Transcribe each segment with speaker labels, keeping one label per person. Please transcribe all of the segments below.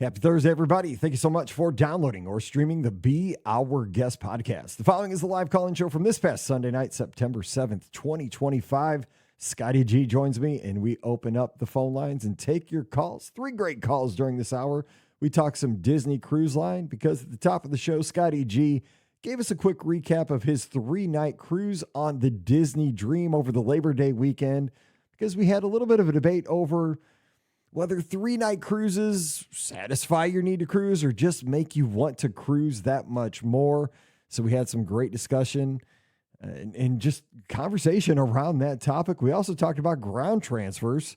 Speaker 1: Happy Thursday, everybody. Thank you so much for downloading or streaming the Be Our Guest podcast. The following is the live call-in show from this past Sunday night, September 7th, 2025. Scotty G joins me, and we open up the phone lines and take your calls. 3 great calls during this hour. We talk some Disney Cruise Line because at the top of the show, Scotty G gave us a quick recap of his 3-night cruise on the Disney Dream over the Labor Day weekend because we had a little bit of a debate over whether 3-night cruises satisfy your need to cruise or just make you want to cruise that much more. So we had some great discussion and just conversation around that topic. We also talked about ground transfers,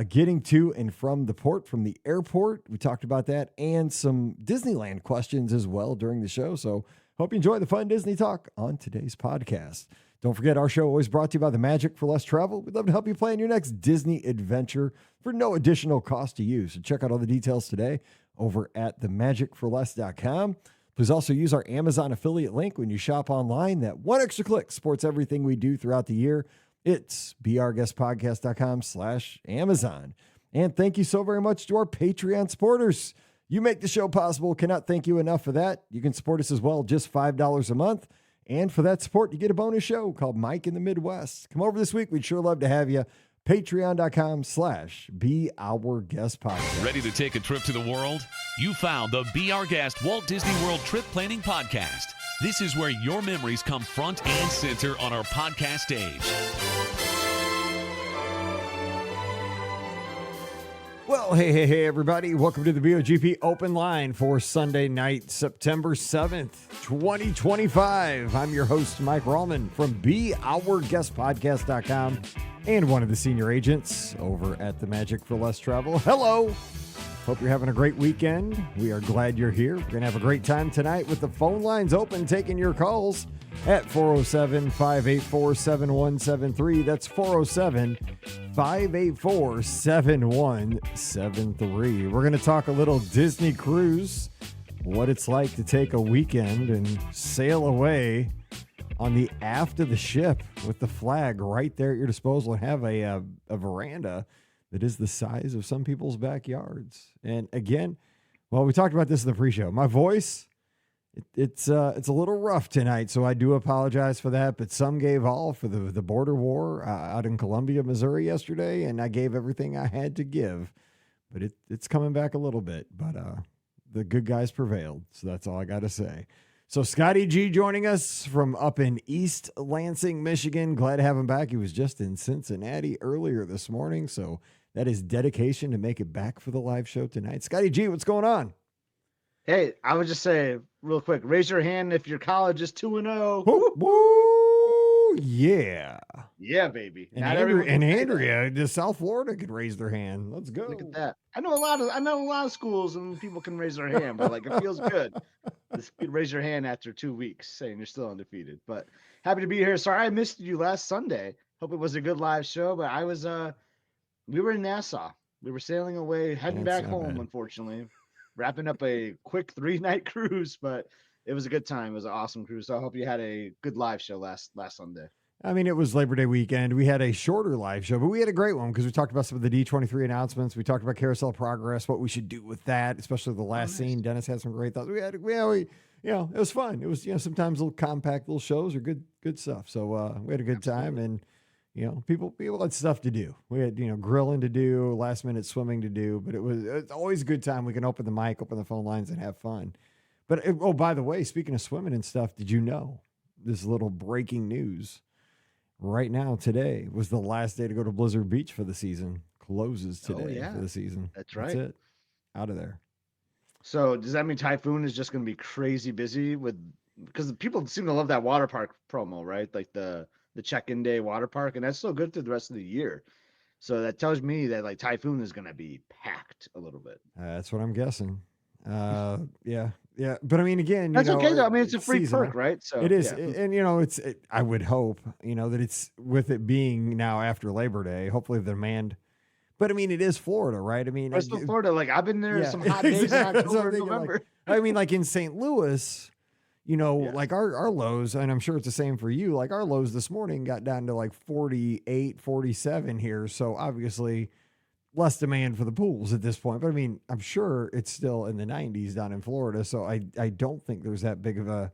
Speaker 1: getting to and from the port, from the airport. We talked about that and some Disneyland questions as well during the show. So hope you enjoy the fun Disney talk on today's podcast. Don't forget, our show always brought to you by the Magic for Less Travel. We'd love to help you plan your next Disney adventure for no additional cost to you. So check out all the details today over at themagicforless.com. Please also use our Amazon affiliate link when you shop online. That one extra click supports everything we do throughout the year. It's beourguestpodcast.com/Amazon. And thank you so very much to our Patreon supporters. You make the show possible. Cannot thank you enough for that. You can support us as well, just $5 a month. And for that support, you get a bonus show called Mike in the Midwest. Come over this week. We'd sure love to have you. Patreon.com/beourguestpodcast.
Speaker 2: Ready to take a trip to the world? You found the Be Our Guest Walt Disney World Trip Planning Podcast. This is where your memories come front and center on our podcast stage.
Speaker 1: Well, hey, everybody. Welcome to the BOGP Open Line for Sunday night, September 7th, 2025. I'm your host, Mike Rallman from BeOurGuestPodcast.com and one of the senior agents over at the Magic for Less Travel. Hello. Hope you're having a great weekend. We are glad you're here. We're going to have a great time tonight with the phone lines open, taking your calls at 407-584-7173. That's 407-584-7173. We're going to talk a little Disney cruise, what it's like to take a weekend and sail away on the aft of the ship with the flag right there at your disposal and have a veranda that is the size of some people's backyards. And again, well, we talked about this in the pre-show. My voice, it's a little rough tonight, so I do apologize for that. But some gave all for the border war out in Columbia, Missouri yesterday, and I gave everything I had to give. But it's coming back a little bit. But the good guys prevailed, so that's all I got to say. So Scotty G joining us from up in East Lansing, Michigan. Glad to have him back. He was just in Cincinnati earlier this morning, so that is dedication to make it back for the live show tonight. Scotty G, what's going on?
Speaker 3: Hey, I would just say real quick, raise your hand if your college is 2-0.
Speaker 1: Woo, woo, yeah.
Speaker 3: Yeah, baby.
Speaker 1: And Andrea, just South Florida could raise their hand. Let's go.
Speaker 3: Look at that. I know a lot of schools and people can raise their hand, but like it feels good. Just raise your hand after 2 weeks saying you're still undefeated. But happy to be here. Sorry I missed you last Sunday. Hope it was a good live show, but I was we were in Nassau. We were sailing away, heading back home, unfortunately. Wrapping up a quick 3-night cruise, but it was a good time. It was an awesome cruise. So I hope you had a good live show last Sunday.
Speaker 1: I mean, it was Labor Day weekend. We had a shorter live show, but we had a great one because we talked about some of the D23 announcements. We talked about Carousel Progress, what we should do with that, especially the last scene. Dennis had some great thoughts. It was fun. It was, sometimes little compact little shows are good stuff. So we had a good time, and people had stuff to do. We had, grilling to do, last minute swimming to do, but it's always a good time. We can open the mic, open the phone lines, and have fun. But, by the way, speaking of swimming and stuff, did you know this little breaking news? Right now, today was the last day to go to Blizzard Beach for the season. Closes today for the season.
Speaker 3: That's right.
Speaker 1: That's it. Out of there.
Speaker 3: So does that mean Typhoon is just going to be crazy busy because people seem to love that water park promo, right? Like the check-in day water park, and that's still good through the rest of the year. So that tells me that like Typhoon is going to be packed a little bit.
Speaker 1: That's what I'm guessing. Yeah. But I mean, again,
Speaker 3: that's okay though. I mean, it's a free perk, right?
Speaker 1: So it is. Yeah. And I would hope, that it's with it being now after Labor Day, hopefully the demand, but I mean, it is Florida, right? I mean,
Speaker 3: it's still Florida. Like I've been there some hot days in October, November.
Speaker 1: I mean, like in St. Louis, like our lows, and I'm sure it's the same for you, like our lows this morning got down to like 48, 47 here. So obviously less demand for the pools at this point. But I mean, I'm sure it's still in the 90s down in Florida. So I don't think there's that big of a,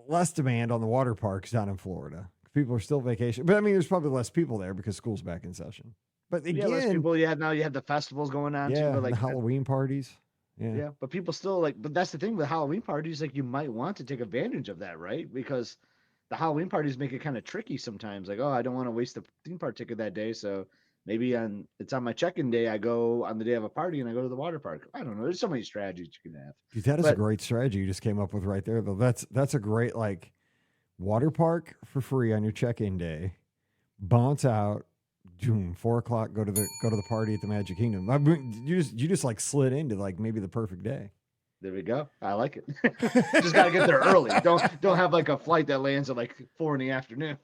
Speaker 1: less demand on the water parks down in Florida. People are still vacation. But I mean, there's probably less people there because school's back in session. But
Speaker 3: Yeah, less
Speaker 1: again,
Speaker 3: people. Yeah, now you have the festivals going on too.
Speaker 1: yeah,
Speaker 3: But
Speaker 1: the
Speaker 3: like,
Speaker 1: Halloween parties. Yeah.
Speaker 3: yeah, but people still like. But that's the thing with Halloween parties. Like, you might want to take advantage of that, right? Because the Halloween parties make it kind of tricky sometimes. Like, oh, I don't want to waste the theme park ticket that day, so maybe it's on my check-in day. I go on the day of a party and I go to the water park. I don't know. There's so many strategies you can have.
Speaker 1: Dude, that is a
Speaker 3: But
Speaker 1: great strategy you just came up with right there, though. That's a great like water park for free on your check-in day. Bounce out, boom, 4 o'clock. Go to the party at the Magic Kingdom. I mean, you just like slid into like maybe the perfect day.
Speaker 3: there we go. I like it. Just gotta get there early. Don't have like a flight that lands at like 4 in the afternoon.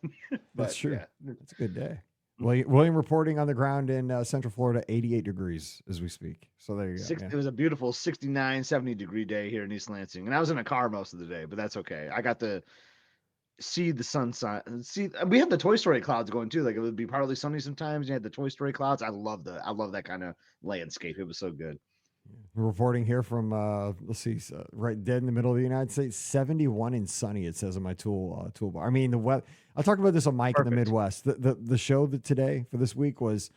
Speaker 1: That's true.
Speaker 3: Yeah.
Speaker 1: That's a good day. William reporting on the ground in Central Florida, 88 degrees as we speak. So there you go. Yeah.
Speaker 3: It was a beautiful 69, 70-degree day here in East Lansing. And I was in a car most of the day, but that's okay. I got to see the sunset. We had the Toy Story clouds going too. Like, it would be partly sunny sometimes. You had the Toy Story clouds. I love that kind of landscape. It was so good.
Speaker 1: We're reporting here from right dead in the middle of the United States, 71 and sunny. It says on my toolbar. I mean, the weather. I talked about this on Mike in the Midwest. The show that today for this week was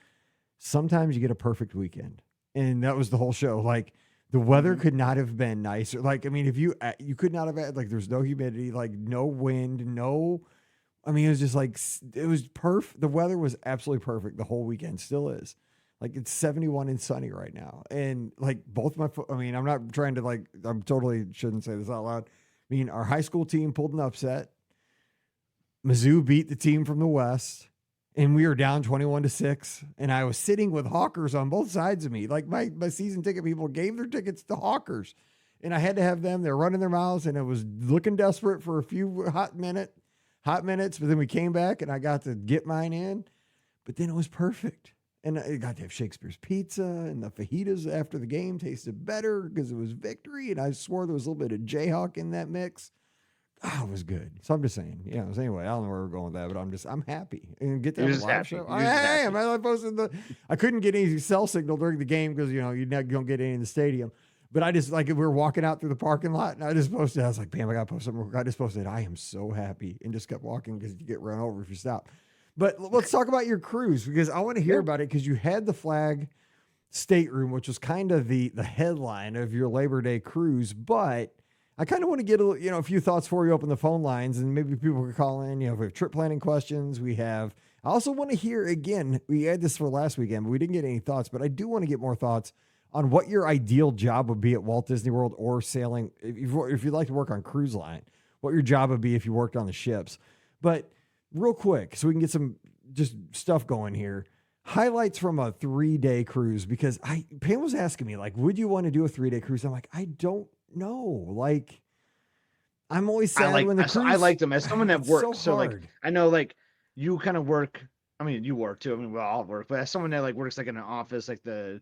Speaker 1: sometimes you get a perfect weekend, and that was the whole show. Like, the weather could not have been nicer. Like, I mean, if you could not have had, like, there's no humidity, like no wind, no. I mean, it was just like it was perfect. The weather was absolutely perfect. The whole weekend still is. Like, it's 71 and sunny right now. And like I mean, I'm not trying to I'm totally shouldn't say this out loud. I mean, our high school team pulled an upset. Mizzou beat the team from the West, and we were down 21-6. And I was sitting with hawkers on both sides of me. Like, my season ticket people gave their tickets to hawkers, and I had to have them. They're running their mouths, and it was looking desperate for a few hot minutes. But then we came back, and I got to get mine in. But then it was perfect. And I got to have Shakespeare's pizza, and the fajitas after the game tasted better because it was victory. And I swore there was a little bit of Jayhawk in that mix. Oh, it was good. So I'm just saying, so anyway, I don't know where we're going with that, but I'm happy and get that live show. I am. I posted I couldn't get any cell signal during the game because you don't get any in the stadium. But I just, like, we were walking out through the parking lot, and I just posted. I was like, bam, I got to post something. I just posted, I am so happy, and just kept walking because you get run over if you stop. But let's talk about your cruise, because I want to hear about it, because you had the flag stateroom, which was kind of the headline of your Labor Day cruise. But I kind of want to get a few thoughts before we open the phone lines, and maybe people can call in. If we have trip planning questions, I also want to hear, again, we had this for last weekend, but we didn't get any thoughts. But I do want to get more thoughts on what your ideal job would be at Walt Disney World or sailing. If you'd like to work on cruise line, what your job would be if you worked on the ships. But real quick, so we can get some just stuff going here. Highlights from a 3-day cruise, because Pam was asking me, like, would you want to do a 3-day cruise? I'm like, I don't know. Like, I'm always sad when the cruise.
Speaker 3: I like them as someone that works.
Speaker 1: So
Speaker 3: like, I know, like, you kind of work. I mean, you work too. I mean, we all work, but as someone that like works like in an office, like the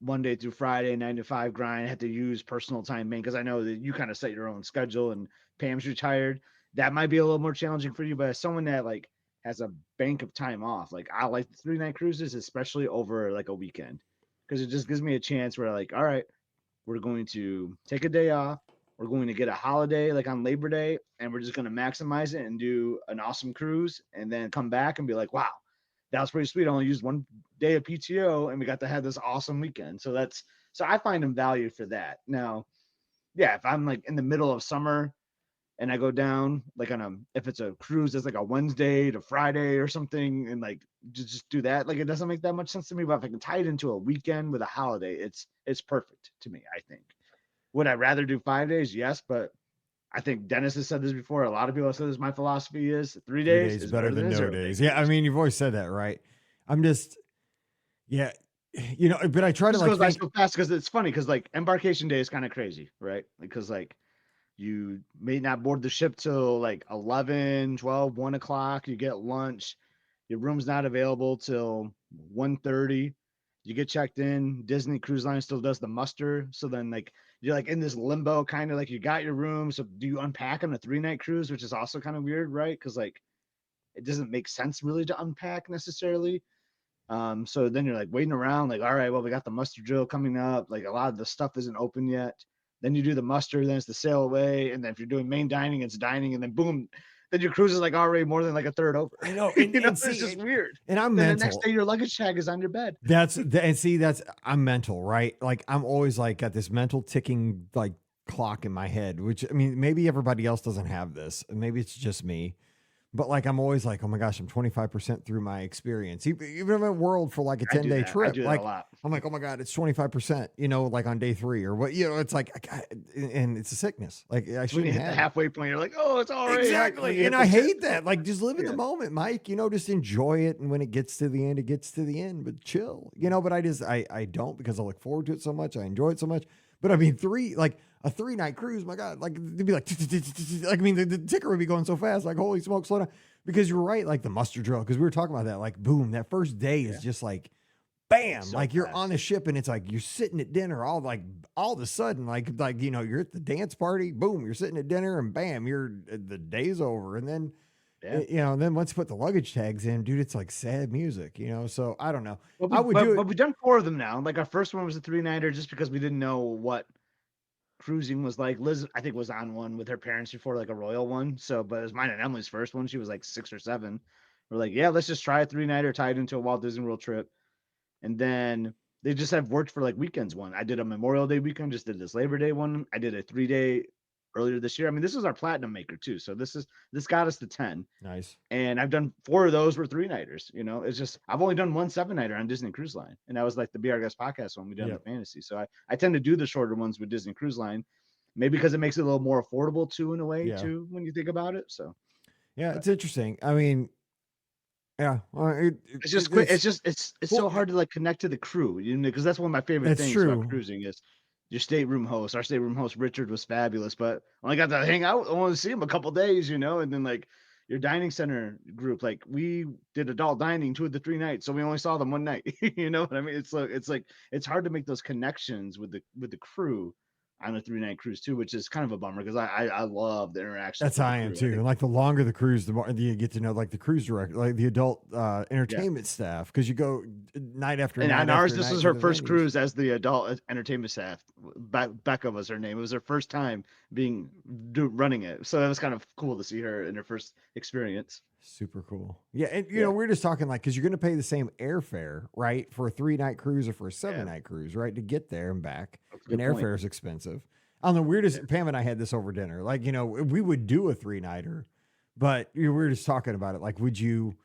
Speaker 3: Monday through Friday, 9 to 5 grind, have to use personal time, man. Because I know that you kind of set your own schedule, and Pam's retired. That might be a little more challenging for you, but as someone that like has a bank of time off, like, I like the 3-night cruises, especially over like a weekend, because it just gives me a chance where, like, all right, we're going to take a day off. We're going to get a holiday like on Labor Day, and we're just going to maximize it and do an awesome cruise, and then come back and be like, wow, that was pretty sweet. I only used 1 day of PTO, and we got to have this awesome weekend. So I find them value for that. Now, yeah, if I'm like in the middle of summer and I go down like if it's a cruise that's like a Wednesday to Friday or something, and like just do that, like, it doesn't make that much sense to me. But if I can tie it into a weekend with a holiday, it's perfect to me, I think. Would I rather do 5 days? Yes, but I think Dennis has said this before. A lot of people have said this. My philosophy is 3 days is better than no days.
Speaker 1: Yeah, I mean, you've always said that, right? I'm just, yeah, but I try to, like,
Speaker 3: goes by so fast, because it's funny, because like embarkation day is kind of crazy, right? Because like you may not board the ship till like 11, 12, 1 o'clock. You get lunch. Your room's not available till 1:30. You get checked in. Disney Cruise Line still does the muster. So then, like, you're like in this limbo, kind of like, you got your room. So do you unpack on a 3-night cruise, which is also kind of weird, right? Because like it doesn't make sense really to unpack necessarily. So then you're like waiting around, like, all right, well, we got the muster drill coming up. Like a lot of the stuff isn't open yet. Then you do the muster, then it's the sail away. And then if you're doing main dining, it's dining. And then boom, then your cruise is like already more than like a third over.
Speaker 1: I know.
Speaker 3: It's just weird.
Speaker 1: And I'm
Speaker 3: then
Speaker 1: mental.
Speaker 3: the next day, your luggage tag is on your bed.
Speaker 1: I'm mental, right? Like I'm always like got this mental ticking like clock in my head, which I mean, maybe everybody else doesn't have this. And maybe it's just me. But like I'm always like, oh my gosh, I'm 25% through my experience. Even if I'm at World for like a 10-day trip, like I'm like, oh my God, it's 25%, like on day 3 or what, it's like, and it's a sickness. Like I
Speaker 3: when you hit the halfway point, you're like, oh, it's all right.
Speaker 1: Exactly. And I hate that. Like just live in the moment, Mike, just enjoy it. And when it gets to the end, it gets to the end, but chill, but I don't, because I look forward to it so much. I enjoy it so much. But I mean, a 3-night cruise, my God, like it'd be like, I mean, the ticker would be going so fast, like, holy smoke, slow down. Because you're right, like the muster drill, because we were talking about that, like, boom, that first day is just like, bam, so like you're on the ship and it's like you're sitting at dinner, all of a sudden, like you're at the dance party, boom, you're sitting at dinner, and bam, the day's over, and then. Yeah. Then once you put the luggage tags in, dude, it's like sad music, So I don't know.
Speaker 3: But we've done 4 of them now. Like our first one was a 3-nighter, just because we didn't know what cruising was like. Liz, I think, was on one with her parents before, like a royal one. So, but it was mine and Emily's first one. She was like 6 or 7. We're like, yeah, let's just try a 3-nighter tied into a Walt Disney World trip. And then they just have worked for like weekends one. I did a Memorial Day weekend, just did this Labor Day one. I did a 3-day earlier this year. I mean, this is our platinum maker too. So this got us to 10.
Speaker 1: Nice.
Speaker 3: And I've done 4 of those were 3-nighters. It's just, I've only done one 7-nighter on Disney Cruise Line. And that was like the Be Our Guest podcast one we did on the fantasy. So I tend to do the shorter ones with Disney Cruise Line, maybe because it makes it a little more affordable too, in a way too, when you think about it. So
Speaker 1: yeah, it's interesting. I mean, yeah,
Speaker 3: it's so hard to like connect to the crew, because that's one of my favorite things about cruising is your stateroom host. Our stateroom host Richard was fabulous, but I only got to hang out. I wanted to see him a couple days, and then like your dining center group, like we did adult dining 2 of the 3 nights, so we only saw them one night. You know what I mean? It's like it's hard to make those connections with the crew on a 3-night cruise too, which is kind of a bummer, because I love the interaction.
Speaker 1: That's how I am too. And like the longer the cruise, the more you get to know like the cruise director, like the adult entertainment staff, because you go night after night. And
Speaker 3: ours, this was her first cruise as the adult entertainment staff. Becca was her name. It was her first time running it, so it was kind of cool to see her in her first experience.
Speaker 1: Super cool. Yeah, and we're just talking like, because you're going to pay the same airfare, right, for a 3-night cruise or for a 7-night cruise, right, to get there and back. And airfare is expensive. I don't know. Pam and I had this over dinner. Like, we would do a 3-nighter, but we were just talking about it. Like, would you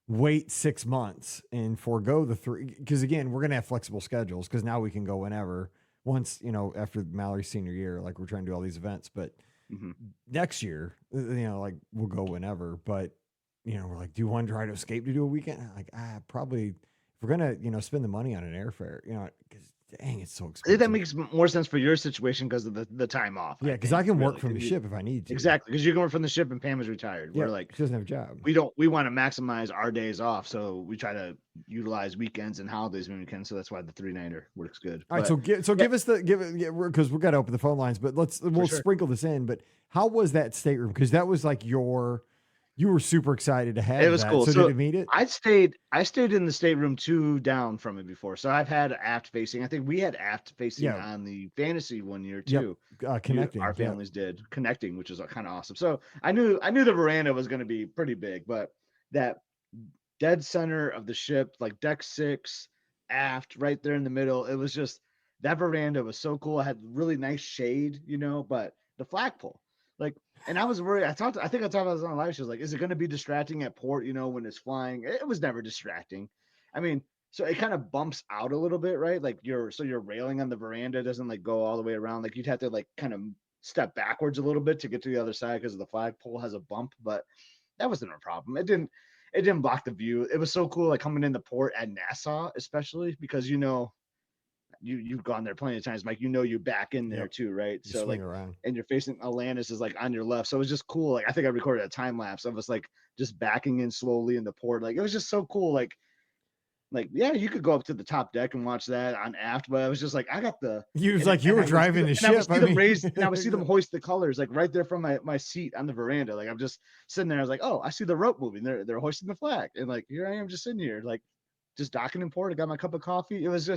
Speaker 1: wait 6 months and forego the 3? Because again, we're going to have flexible schedules, because now we can go whenever. Once after Mallory's senior year, like we're trying to do all these events, but next year, like we'll go whenever, but. We're like, do you want to try to escape to do a weekend? Like, probably if we're going to, spend the money on an airfare, because dang, it's so expensive.
Speaker 3: I think that makes more sense for your situation because of the time off.
Speaker 1: Yeah, because I can work from the ship if I need to.
Speaker 3: Exactly, because you can work from the ship and Pam is retired.
Speaker 1: Yeah,
Speaker 3: we're like,
Speaker 1: she doesn't have a job.
Speaker 3: We want to maximize our days off, so we try to utilize weekends and holidays when we can. So that's why the 3-nighter works good.
Speaker 1: All right, give us because we got to open the phone lines, but we'll sprinkle this in. But how was that stateroom? Because that was like you were super excited to have it. Was cool. So did it meet it?
Speaker 3: I stayed in the stateroom 2 down from it before. So I've had aft facing. I think we had aft facing on the fantasy one year too.
Speaker 1: Yep. Connecting.
Speaker 3: Our families did connecting, which was kind of awesome. So I knew the veranda was going to be pretty big, but that dead center of the ship, like deck 6, aft, right there in the middle, it was just, that veranda was so cool. It had really nice shade, but the flagpole, like. And I was worried. I think I talked about this on live. She was like, is it going to be distracting at port, when it's flying? It was never distracting. I mean, so it kind of bumps out a little bit, right? Like your railing on the veranda doesn't like go all the way around. Like you'd have to like kind of step backwards a little bit to get to the other side because the flagpole has a bump, but that wasn't a problem. It didn't block the view. It was so cool, like coming into port at Nassau, especially because you've gone there plenty of times, Mike. You're back in there too, right?
Speaker 1: You so like around.
Speaker 3: And you're facing Atlantis is like on your left. So it was just cool. Like I think I recorded a time lapse of us like just backing in slowly in the port. Like it was just so cool. Like yeah, you could go up to the top deck and watch that on aft, but I was just like, I got the
Speaker 1: you were driving the ship.
Speaker 3: I would see them hoist the colors like right there from my seat on the veranda. Like I'm just sitting there. I was like, oh, I see the rope moving. They're hoisting the flag. And like here I am just sitting here, like just docking in port. I got my cup of coffee. It was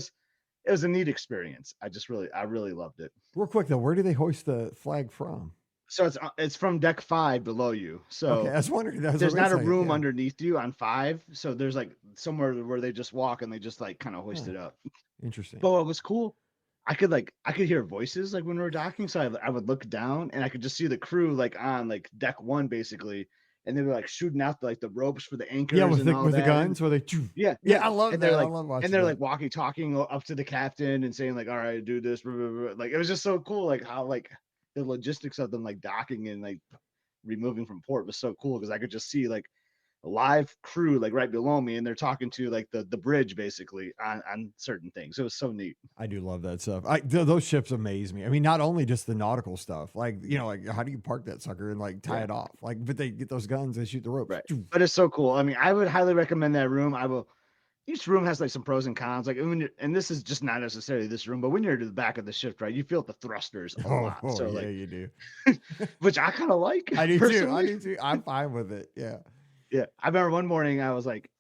Speaker 3: a neat experience. I really loved it.
Speaker 1: Real quick though, where do they hoist the flag from?
Speaker 3: So it's from deck 5 below you.
Speaker 1: Okay,
Speaker 3: So
Speaker 1: I was wondering. That was
Speaker 3: there's
Speaker 1: what I
Speaker 3: not a
Speaker 1: was
Speaker 3: room
Speaker 1: yeah.
Speaker 3: underneath you on 5. So there's like somewhere where they just walk and they just like kind of hoist
Speaker 1: Huh.
Speaker 3: it up.
Speaker 1: Interesting.
Speaker 3: But what was cool, I could hear voices like when we were docking. So I would look down and I could just see the crew like on like deck 1 basically, and they were like shooting out like the ropes for the
Speaker 1: Yeah,
Speaker 3: anchors and all
Speaker 1: with the
Speaker 3: that. And
Speaker 1: guns, where they
Speaker 3: yeah,
Speaker 1: yeah,
Speaker 3: yeah.
Speaker 1: I love
Speaker 3: And
Speaker 1: that.
Speaker 3: they're
Speaker 1: I
Speaker 3: like
Speaker 1: love
Speaker 3: and
Speaker 1: watching
Speaker 3: they're
Speaker 1: that.
Speaker 3: like walkie talking up to the captain and saying like, all right, do this. Blah, blah, blah. Like it was just so cool, like how like the logistics of them like docking and like removing from port was so cool because I could just see like a live crew like right below me and they're talking to like the bridge basically on certain things. It was so neat.
Speaker 1: I do love that stuff. Those ships amaze me. I mean, not only just the nautical stuff, like like how do you park that sucker and like tie
Speaker 3: Yeah.
Speaker 1: it off? Like, but they get those guns, they shoot the ropes.
Speaker 3: Right. But it's so cool. I mean, I would highly recommend that room. I will. Each room has like some pros and cons. Like when you're, and this is just not necessarily this room, but when you're to the back of the ship, right, you feel the thrusters a lot. So
Speaker 1: Yeah,
Speaker 3: like,
Speaker 1: you do.
Speaker 3: which I kind of like
Speaker 1: I do too. I
Speaker 3: personally.
Speaker 1: do too. I'm fine with it. Yeah.
Speaker 3: Yeah, I remember one morning I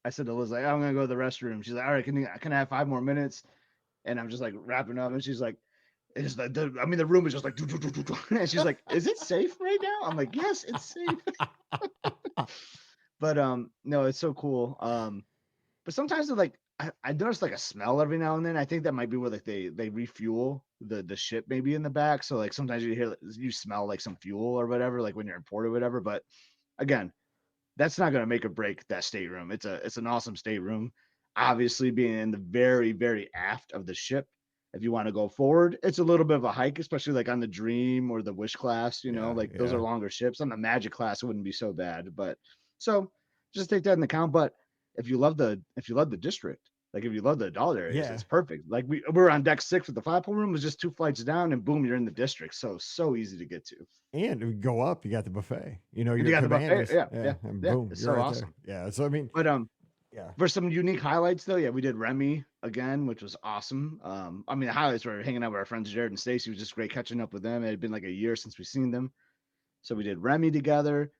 Speaker 3: said to Liz like, I'm gonna go to the restroom. She's like, all right, can I have 5 more minutes? And I'm just like wrapping up, and she's like, it's like I mean the room is just like, and she's like, is it safe right now? I'm like, yes, it's safe. But no, it's so cool. But sometimes like I notice like a smell every now and then. I think that might be where like they refuel the ship maybe in the back. So like sometimes you smell like some fuel or whatever, like when you're in port or whatever. But again, that's not going to make or break that stateroom. It's an awesome stateroom. Obviously, being in the very very aft of the ship. If you want to go forward, it's a little bit of a hike, especially like on the Dream or the Wish class.
Speaker 1: Yeah.
Speaker 3: Like those
Speaker 1: Yeah.
Speaker 3: are longer ships. On the Magic class, it wouldn't be so bad. But so just take that into account. But if you love the district, like if you love the adult areas,
Speaker 1: Yeah.
Speaker 3: it's perfect. Like we were on deck 6 with the 5 pool room, it was just 2 flights down, and boom, you're in the district. So easy to get to.
Speaker 1: And we go up, you got the buffet. Your
Speaker 3: And you got the
Speaker 1: command
Speaker 3: buffet.
Speaker 1: is
Speaker 3: Yeah,
Speaker 1: and
Speaker 3: yeah.
Speaker 1: boom,
Speaker 3: It's
Speaker 1: you're
Speaker 3: so
Speaker 1: right
Speaker 3: awesome.
Speaker 1: there. Yeah. So I mean,
Speaker 3: But
Speaker 1: yeah.
Speaker 3: for some unique highlights, though, yeah, we did Remy again, which was awesome. I mean, the highlights were hanging out with our friends Jared and Stacy. It was just great catching up with them. It had been like a year since we've seen them, so we did Remy together.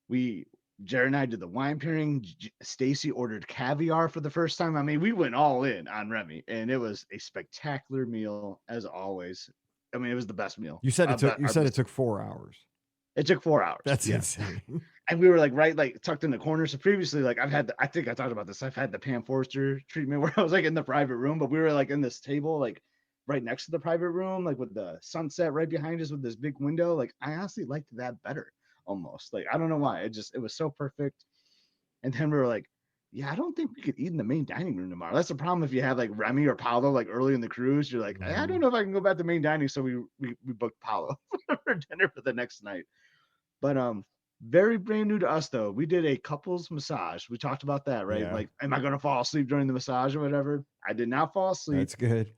Speaker 3: We Jared and I did the wine pairing. Stacy ordered caviar for the first time. I mean, we went all in on Remy, and it was a spectacular meal as always. I mean, it was the best meal.
Speaker 1: You said
Speaker 3: Our best.
Speaker 1: it took 4 hours.
Speaker 3: It took 4 hours.
Speaker 1: That's
Speaker 3: Yeah.
Speaker 1: insane.
Speaker 3: And we were like right like tucked in the corner. So previously, like I think I talked about this. I've had the Pam Forster treatment where I was like in the private room, but we were like in this table, like right next to the private room, like with the sunset right behind us with this big window. Like I honestly liked that better almost. Like I don't know why. It was so perfect. And then we were like, yeah, I don't think we could eat in the main dining room tomorrow. That's the problem if you have like Remy or Paolo like early in the cruise. You're like, I don't know if I can go back to main dining. So we booked Paolo for dinner for the next night. But very brand new to us though. We did a couples massage. We talked about that, right?
Speaker 1: Yeah.
Speaker 3: Like, am I gonna fall asleep during the massage or whatever? I did not fall asleep,
Speaker 1: That's good.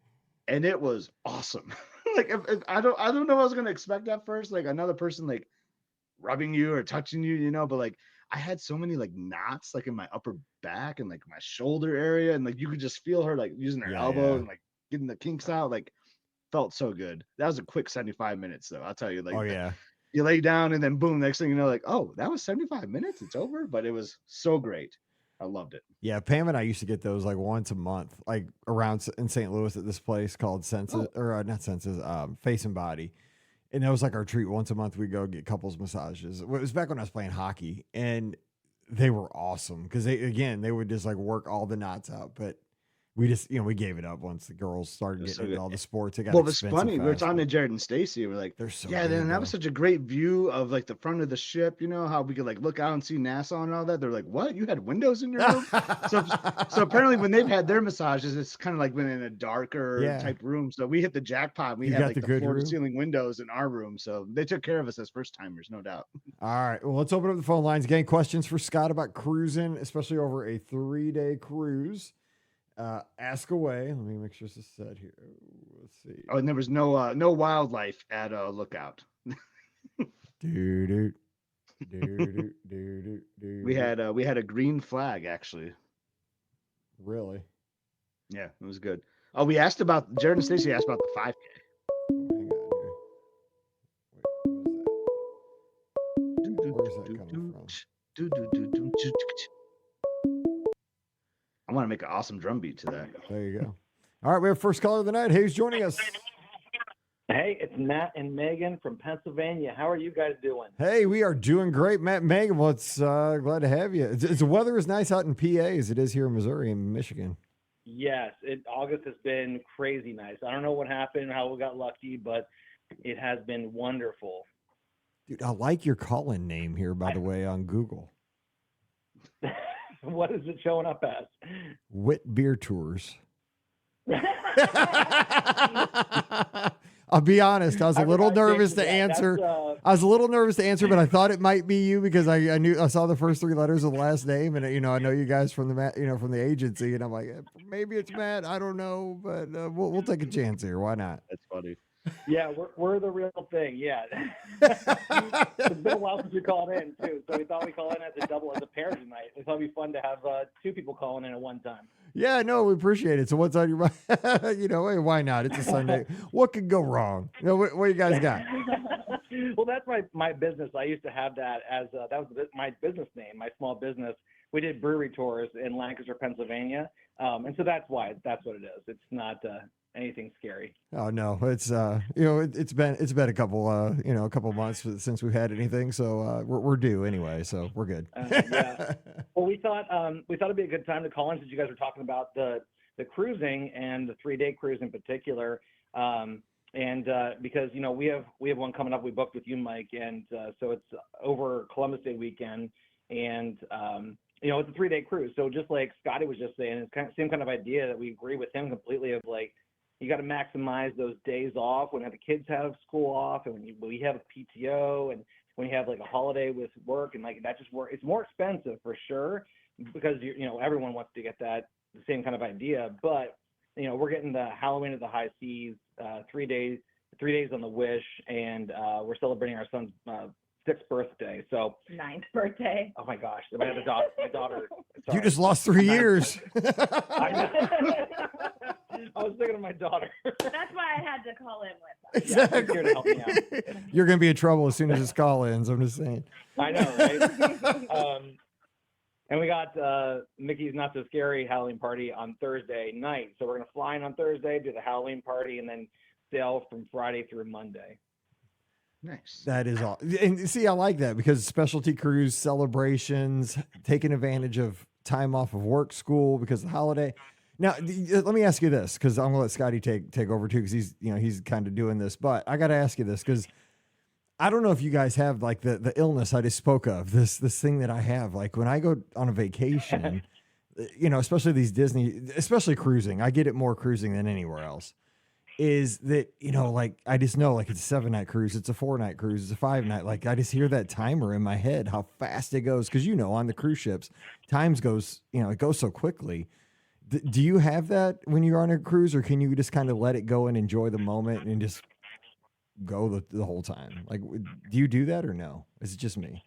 Speaker 3: and it was awesome. Like, if I don't know what I was gonna expect at first, like another person like rubbing you or touching you, but like I had so many like knots like in my upper back and like my shoulder area, and like you could just feel her like using her elbow
Speaker 1: Yeah.
Speaker 3: and like getting the kinks out. Like, felt so good. That was a quick 75 minutes though. I'll tell you, like
Speaker 1: Oh yeah.
Speaker 3: you lay down and then boom, next thing you know, like, oh, that was 75 minutes. It's over. But it was so great. I loved it.
Speaker 1: Yeah, Pam and I used to get those like once a month, like around in St. Louis at this place called Senses, or not Senses, Face and Body. And that was like our treat. Once a month, we go get couples massages. It was back when I was playing hockey, and they were awesome because they would just like work all the knots out. But we just, we gave it up once the girls started
Speaker 3: It was so
Speaker 1: getting into
Speaker 3: good.
Speaker 1: all the sports. It got
Speaker 3: Well, it's
Speaker 1: expensive
Speaker 3: funny. We were
Speaker 1: fast,
Speaker 3: talking to
Speaker 1: but
Speaker 3: Jared and Stacy. We're like,
Speaker 1: they're so
Speaker 3: yeah,
Speaker 1: good,
Speaker 3: then that
Speaker 1: though.
Speaker 3: was such a great view of like the front of the ship, how we could like look out and see NASA and all that. They're like, what? You had windows in your room? So apparently when they've had their massages, it's kind of like been in a darker
Speaker 1: Yeah.
Speaker 3: type room. So we hit the jackpot. We
Speaker 1: You
Speaker 3: had
Speaker 1: got
Speaker 3: like
Speaker 1: the
Speaker 3: the
Speaker 1: good
Speaker 3: floor to
Speaker 1: room?
Speaker 3: ceiling windows in our room. So they took care of us as first timers, no doubt.
Speaker 1: All right. Well, let's open up the phone lines. Again, questions for Scott about cruising, especially over a 3-day cruise. Ask away. Let me make sure this is set here. Let's see.
Speaker 3: Oh, and there was no wildlife at Lookout.
Speaker 1: Doo-doo.
Speaker 3: We had a green flag actually.
Speaker 1: Really?
Speaker 3: Yeah, it was good. Oh, we asked about Jared and Stacy asked about the 5K.
Speaker 1: Hang on here. Wait, where's that coming from?
Speaker 3: I want to make an awesome drum beat to that.
Speaker 1: There you go. All right, we have first caller of the night. Who's joining us?
Speaker 4: Hey, it's Matt and Megan from Pennsylvania. How are you guys doing?
Speaker 1: Hey, we are doing great, Matt and Megan. Well, it's glad to have you. The weather is nice out in PA as it is here in Missouri and Michigan.
Speaker 4: Yes, August has been crazy nice. I don't know what happened, how we got lucky, but it has been wonderful.
Speaker 1: Dude, I like your call-in name here, by the way, on Google.
Speaker 4: What is it showing up as?
Speaker 1: Wit Beer Tours. I'll be honest. I was a little nervous to answer. I was a little nervous to answer, but I thought it might be you because I saw the first 3 letters of the last name, and I know you guys from the agency, and I'm like, maybe it's Matt. I don't know, but we'll take a chance here. Why not?
Speaker 3: That's funny.
Speaker 4: Yeah, we're the real thing. Yeah, it's been a while since we called in too, so we thought we'd call in as a pair tonight. We thought it'd be fun to have 2 people calling in at one time.
Speaker 1: Yeah, no, we appreciate it. So what's on your mind? Hey, why not? It's a Sunday. What could go wrong? What you guys got?
Speaker 4: Well, that's my business. I used to have that as that was my business name, my small business. We did brewery tours in Lancaster, Pennsylvania, and so that's what it is. It's not anything scary.
Speaker 1: Oh no, it's it's been a couple a couple months since we've had anything, so we're due anyway, so we're good.
Speaker 4: Yeah. Well, we thought it'd be a good time to call in since you guys were talking about the cruising and the 3-day cruise in particular. And because we have one coming up we booked with you, Mike, and so it's over Columbus Day weekend, and it's a 3-day cruise. So just like Scotty was just saying, it's kind of same kind of idea that we agree with him completely of like you got to maximize those days off when the kids have school off, and when we have a PTO, and when you have like a holiday with work, and like that just work. It's more expensive for sure because everyone wants to get the same kind of idea, but we're getting the Halloween at the High Seas, 3 days on the Wish, and we're celebrating our son's 6th birthday. So
Speaker 5: 9th birthday.
Speaker 4: Oh my gosh, my daughter. Sorry.
Speaker 1: You just lost 3 years.
Speaker 4: I was thinking of my daughter.
Speaker 5: That's why I had to call in with us.
Speaker 1: Exactly.
Speaker 4: Yeah, here to help me out.
Speaker 1: You're gonna be in trouble as soon as this call ends. I'm just saying.
Speaker 4: I know, right? And we got Mickey's Not So Scary Halloween party on Thursday night. So we're going to fly in on Thursday, do the Halloween party, and then sail from Friday through Monday.
Speaker 3: Nice.
Speaker 1: That is all. And see, I like that because specialty cruise celebrations, taking advantage of time off of work, school, because of the holiday. Now, let me ask you this, because I'm going to let Scotty take over too, because he's kind of doing this. But I got to ask you this, because I don't know if you guys have like the illness I just spoke of, this thing that I have. Like when I go on a vacation, especially these Disney, especially cruising, I get it more cruising than anywhere else, is that, like I just know like it's a 7-night cruise, it's a 4-night cruise, it's a 5-night. Like I just hear that timer in my head, how fast it goes. Because, on the cruise ships, times goes, it goes so quickly. Do you have that when you're on a cruise, or can you just kind of let it go and enjoy the moment and just go the whole time? Like, do you do that or no? Is it just me?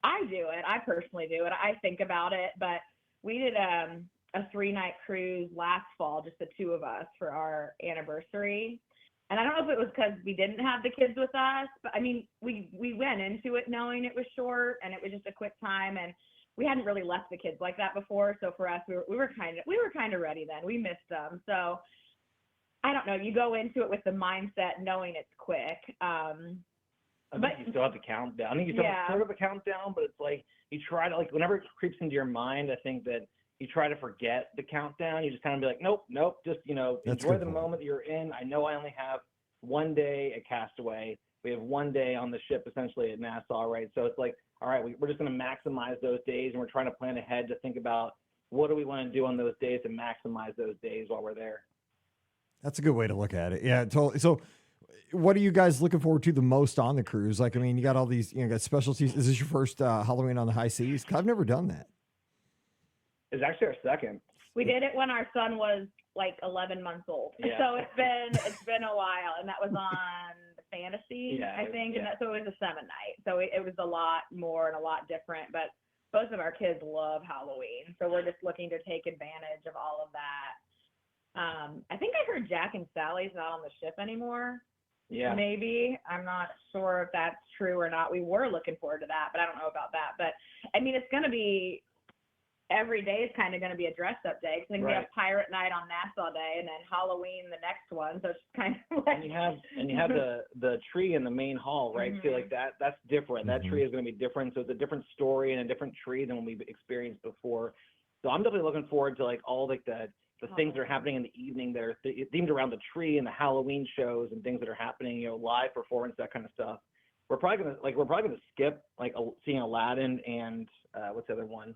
Speaker 5: I do it. I personally do it. I think about it, but we did a 3-night cruise last fall, just the 2 of us for our anniversary. And I don't know if it was because we didn't have the kids with us, but I mean, we went into it knowing it was short and it was just a quick time, and we hadn't really left the kids like that before. So for us, we were kind of ready then. We missed them. So I don't know. You go into it with the mindset knowing it's quick.
Speaker 4: I think you still have to count down. I think you still have sort of a countdown, but it's like you try to, like, whenever it creeps into your mind, I think that you try to forget the countdown. You just kind of be like, nope, just, enjoy the moment that you're in. I know I only have 1 day at Castaway. We have 1 day on the ship essentially at Nassau, right? So it's like, all right, we're just going to maximize those days, and we're trying to plan ahead to think about what do we want to do on those days to maximize those days while we're there. That's
Speaker 1: a good way to look at it. Yeah, totally. So what are you guys looking forward to the most on the cruise? Like, I mean, you got all these, you got specialties. Is this your first Halloween on the high seas? 'Cause I've never done that.
Speaker 4: It's actually our second.
Speaker 5: We did it when our son was like 11 months old.
Speaker 4: Yeah.
Speaker 5: So it's been a while, and that was on Fantasy, I think.
Speaker 4: Yeah.
Speaker 5: And so it was a 7-night. So it was a lot more and a lot different, but both of our kids love Halloween. So we're just looking to take advantage of all of that. I think I heard Jack and Sally's not on the ship anymore.
Speaker 4: Yeah.
Speaker 5: Maybe. I'm not sure if that's true or not. We were looking forward to that, but I don't know about that. But I mean, it's going to be every day is kind of going to be a dress-up day. Because we have Pirate Night on Nassau Day, and then Halloween the next one. So it's kind of like
Speaker 4: and you have the tree in the main hall, right? So like that's different. That tree is going to be different. So it's a different story and a different tree than what we've experienced before. So I'm definitely looking forward to like all like the things that are happening in the evening that are themed around the tree and the Halloween shows and things that are happening, you know, live performance, that kind of stuff. We're probably gonna skip like seeing Aladdin and what's the other one?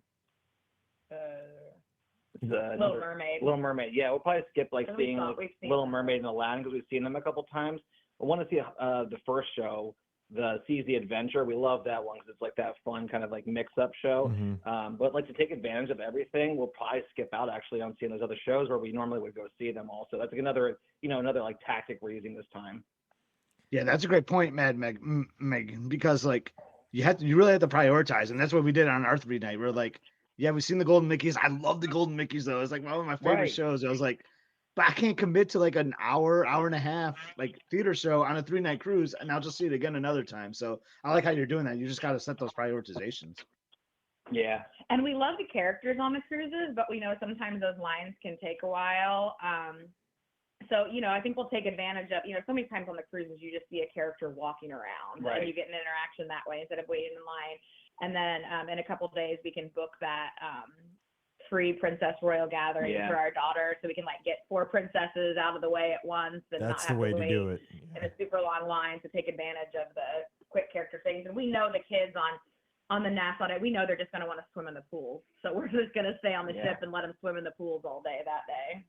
Speaker 5: Little Mermaid.
Speaker 4: Little Mermaid. Yeah, we'll probably skip like seeing Little Mermaid and Aladdin because we've seen them a couple times. I want to see the first show, the Seas the Adventure. We love that one because it's like that fun kind of like mix-up show. But like to take advantage of everything, we'll probably skip out actually on seeing those other shows where we normally would go see them also. That's like another like tactic we're using this time.
Speaker 3: Yeah, that's a great point, Megan, because like you really have to prioritize, and that's what we did on our 3 night. We're like, yeah, we've seen the Golden Mickeys. I love the Golden Mickeys though. It's like one of my favorite shows. I was like, but I can't commit to like an hour and a half like theater show on a 3 night cruise, and I'll just see it again another time. So I like how you're doing that. You just got to set those prioritizations.
Speaker 4: Yeah.
Speaker 5: And we love the characters on the cruises, but we know sometimes those lines can take a while. So, you know, I think we'll take advantage of, you know, so many times on the cruises, you just see a character walking around and you get an interaction that way instead of waiting in line. And then in a couple of days, we can book that free Princess Royal gathering for our daughter so we can like get 4 princesses out of the way at once. And
Speaker 1: that's
Speaker 5: not have
Speaker 1: the way
Speaker 5: to wait
Speaker 1: to do it.
Speaker 5: in a super long line to take advantage of the quick character things. And we know the kids on the Nassau Day, we know they're just going to want to swim in the pools. So we're just going to stay on the ship and let them swim in the pools all day that day.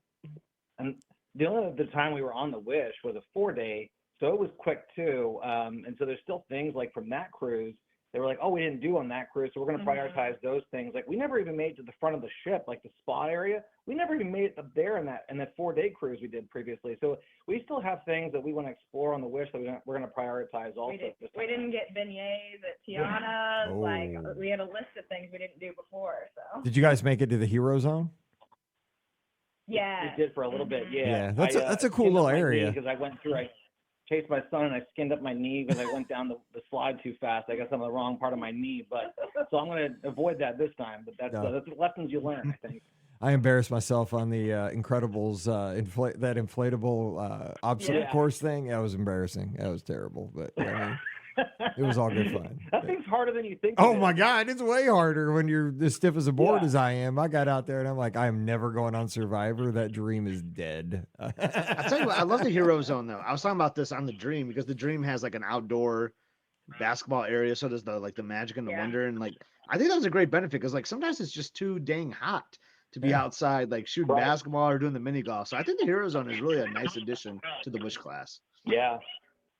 Speaker 4: And the only the time we were on the Wish was a 4-day, so it was quick too. And so there's still things like from that cruise they were like, oh, we didn't do on that cruise, so we're going to prioritize those things. Like we never even made it to the front of the ship, like the spa area. We never even made it up there in that 4-day cruise we did previously. So we still have things that we want to explore on the Wish that we're going to prioritize also.
Speaker 5: We didn't get beignets at Tiana's. Like we had a list of things we didn't do before. So
Speaker 1: did you guys make it to the Hero Zone?
Speaker 5: Yeah,
Speaker 4: we did for a little bit. Yeah,
Speaker 1: that's a cool little area.
Speaker 4: Because I went through, I chased my son and I skinned up my knee because I went down the slide too fast. I guess I'm on the wrong part of my knee, but so I'm going to avoid that this time. But that's the lessons you learn, I think.
Speaker 1: I embarrassed myself on the Incredibles that inflatable obstacle course thing. That was embarrassing. That was terrible, but I mean, it was all good fun.
Speaker 4: That thing's harder than you think.
Speaker 1: Oh my God, it's way harder when you're as stiff as a board as I am. I got out there and I'm like, I am never going on Survivor. That dream is dead.
Speaker 3: I'll tell you what, I love the Hero Zone though. I was talking about this on the Dream because the Dream has like an outdoor basketball area, so there's the magic and the wonder, and like I think that was a great benefit because like sometimes it's just too dang hot to be outside like shooting basketball or doing the mini golf. So I think the Hero Zone is really a nice addition to the Wish class.
Speaker 4: Yeah,